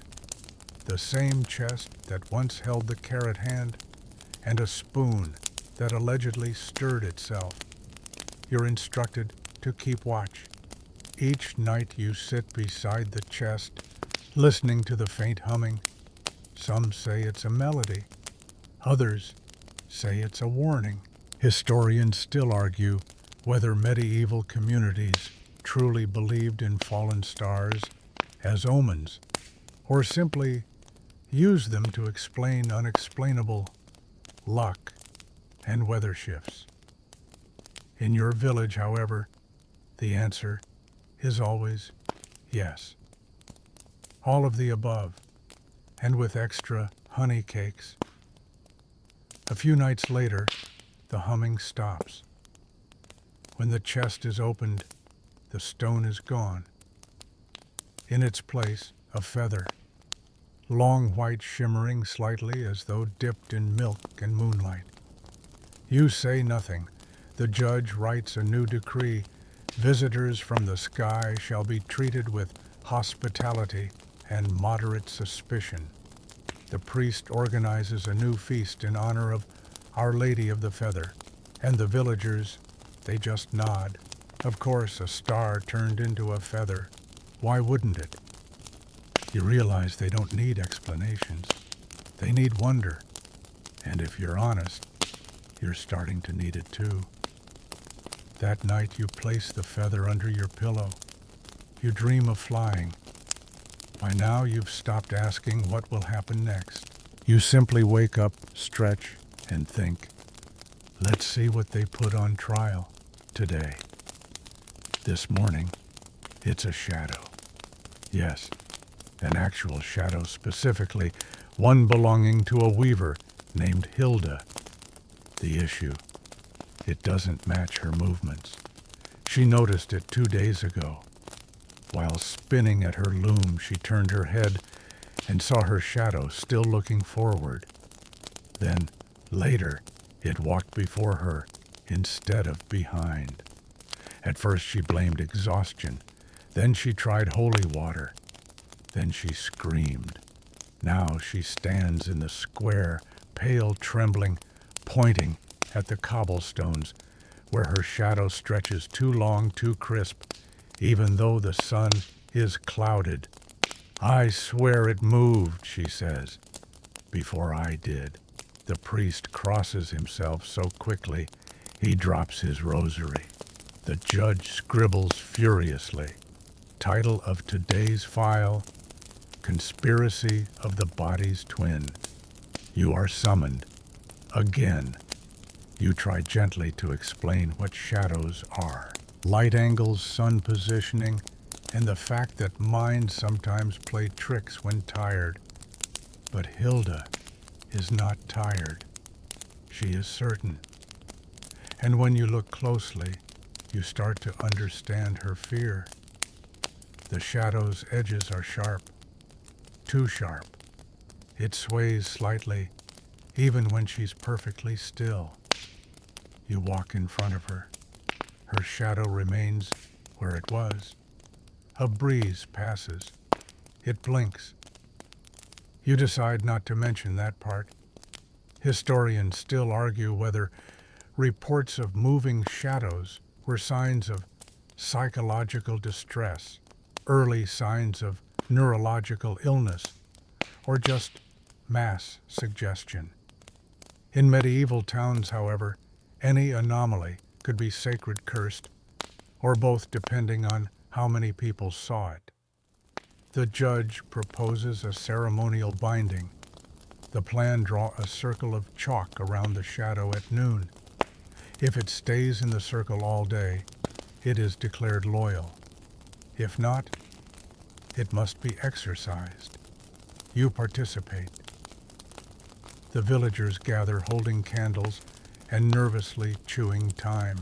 The same chest that once held the carrot hand and a spoon that allegedly stirred itself. You're instructed to keep watch. Each night you sit beside the chest, listening to the faint humming. Some say it's a melody. Others say it's a warning. Historians still argue whether medieval communities truly believed in fallen stars as omens, or simply used them to explain unexplainable luck and weather shifts. In your village, however, the answer is always yes. All of the above, and with extra honey cakes. A few nights later, the humming stops. When the chest is opened, the stone is gone. In its place, a feather, long white, shimmering slightly as though dipped in milk and moonlight. You say nothing. The judge writes a new decree. Visitors from the sky shall be treated with hospitality and moderate suspicion. The priest organizes a new feast in honor of Our Lady of the Feather, and the villagers, they just nod. Of course, a star turned into a feather. Why wouldn't it? You realize they don't need explanations. They need wonder. And if you're honest, you're starting to need it too. That night you place the feather under your pillow. You dream of flying. By now you've stopped asking what will happen next. You simply wake up, stretch, and think, let's see what they put on trial today. This morning, it's a shadow. Yes, an actual shadow, specifically one belonging to a weaver named Hilda. The issue, it doesn't match her movements. She noticed it 2 days ago. While spinning at her loom, she turned her head and saw her shadow still looking forward. Then, later, it walked before her instead of behind. At first she blamed exhaustion. Then she tried holy water. Then she screamed. Now she stands in the square, pale, trembling, pointing at the cobblestones, where her shadow stretches too long, too crisp, even though the sun is clouded. I swear it moved, she says. Before I did. The priest crosses himself so quickly, he drops his rosary. The judge scribbles furiously. Title of today's file, Conspiracy of the Body's Twin. You are summoned. Again. You try gently to explain what shadows are. Light angles, sun positioning, and the fact that minds sometimes play tricks when tired. But Hilda is not tired. She is certain. And when you look closely, you start to understand her fear. The shadow's edges are sharp, too sharp. It sways slightly, even when she's perfectly still. You walk in front of her. Her shadow remains where it was. A breeze passes. It blinks. You decide not to mention that part. Historians still argue whether reports of moving shadows were signs of psychological distress, early signs of neurological illness, or just mass suggestion. In medieval towns, however, any anomaly could be sacred cursed, or both depending on how many people saw it. The judge proposes a ceremonial binding. The plan: draw a circle of chalk around the shadow at noon. If it stays in the circle all day, it is declared loyal. If not, it must be exorcised. You participate. The villagers gather holding candles and nervously chewing time.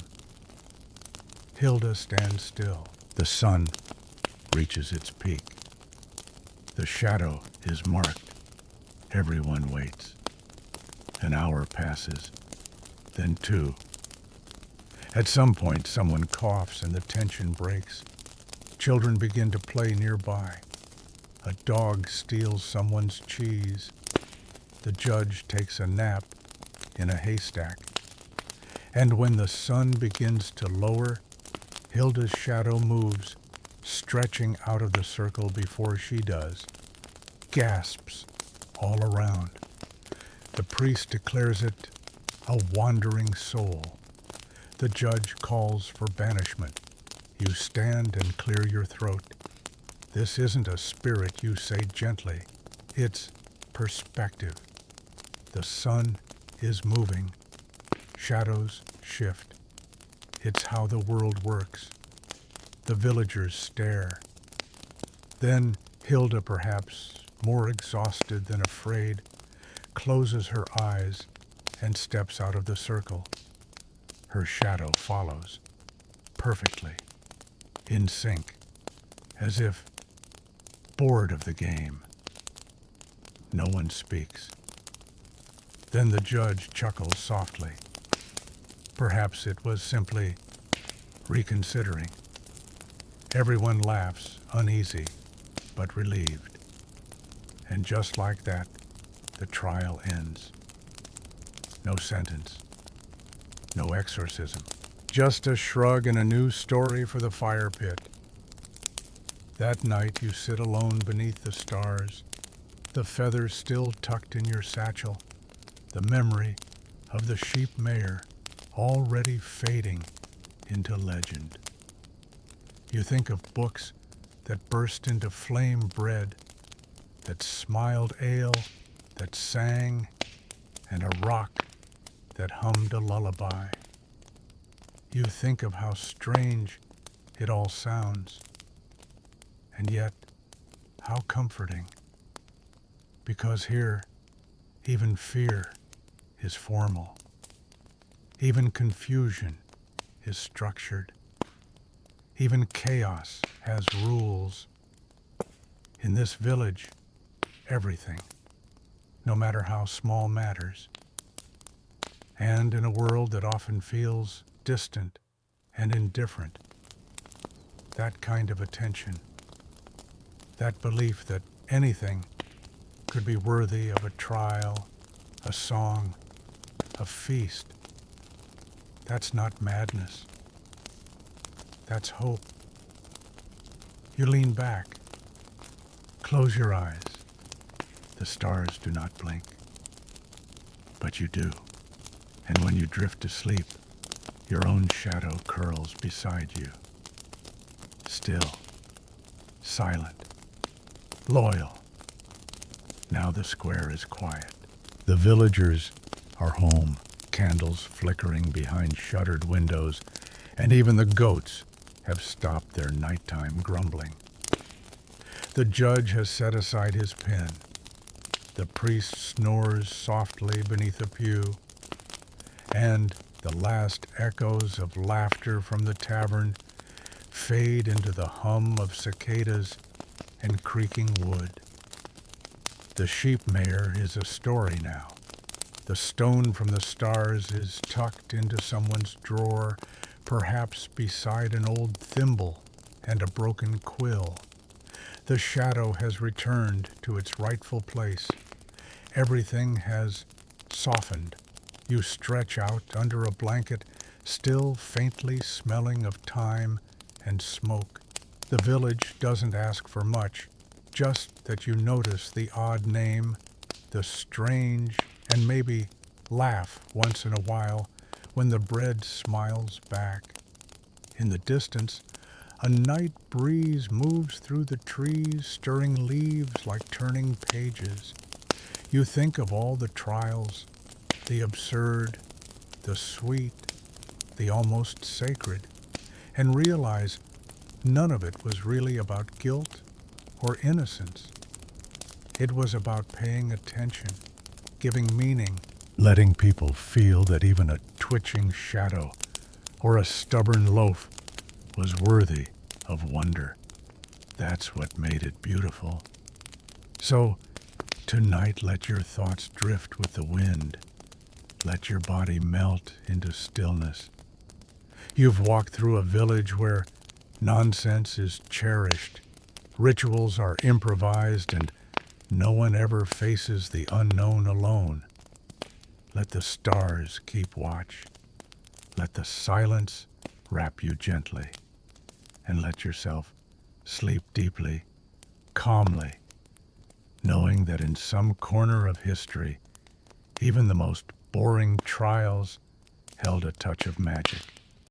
Hilda stands still. The sun reaches its peak. The shadow is marked. Everyone waits. An hour passes, then 2. At some point, someone coughs and the tension breaks. Children begin to play nearby. A dog steals someone's cheese. The judge takes a nap in a haystack. And when the sun begins to lower, Hilda's shadow moves, stretching out of the circle before she does. Gasps all around. The priest declares it a wandering soul. The judge calls for banishment. You stand and clear your throat. This isn't a spirit, you say gently. It's perspective. The sun is moving. Shadows shift. It's how the world works. The villagers stare. Then Hilda, perhaps more exhausted than afraid, closes her eyes and steps out of the circle. Her shadow follows, perfectly, in sync, as if bored of the game. No one speaks. Then the judge chuckles softly. Perhaps it was simply reconsidering. Everyone laughs, uneasy, but relieved. And just like that, the trial ends. No sentence. No exorcism. Just a shrug and a new story for the fire pit. That night you sit alone beneath the stars, the feathers still tucked in your satchel, the memory of the sheep mayor already fading into legend. You think of books that burst into flame bread, that smiled ale, that sang, and a rock that hummed a lullaby. You think of how strange it all sounds, and yet how comforting. Because here, even fear is formal. Even confusion is structured. Even chaos has rules. In this village, everything, no matter how small, matters. And in a world that often feels distant and indifferent, that kind of attention, that belief that anything could be worthy of a trial, a song, a feast, that's not madness. That's hope. You lean back. Close your eyes. The stars do not blink. But you do. And when you drift to sleep, your own shadow curls beside you. Still, silent, loyal. Now the square is quiet. The villagers are home, candles flickering behind shuttered windows, and even the goats have stopped their nighttime grumbling. The judge has set aside his pen. The priest snores softly beneath a pew, and the last echoes of laughter from the tavern fade into the hum of cicadas and creaking wood. The sheep mayor is a story now. The stone from the stars is tucked into someone's drawer, perhaps beside an old thimble and a broken quill. The shadow has returned to its rightful place. Everything has softened. You stretch out under a blanket, still faintly smelling of thyme and smoke. The village doesn't ask for much, just that you notice the odd name, the strange, and maybe laugh once in a while when the bread smiles back. In the distance, a night breeze moves through the trees, stirring leaves like turning pages. You think of all the trials, the absurd, the sweet, the almost sacred, and realize none of it was really about guilt or innocence. It was about paying attention, giving meaning, letting people feel that even a twitching shadow or a stubborn loaf was worthy of wonder. That's what made it beautiful. So, tonight let your thoughts drift with the wind. Let your body melt into stillness. You've walked through a village where nonsense is cherished, rituals are improvised, and no one ever faces the unknown alone. Let the stars keep watch. Let the silence wrap you gently, and let yourself sleep deeply, calmly, knowing that in some corner of history, even the most boring trials held a touch of magic.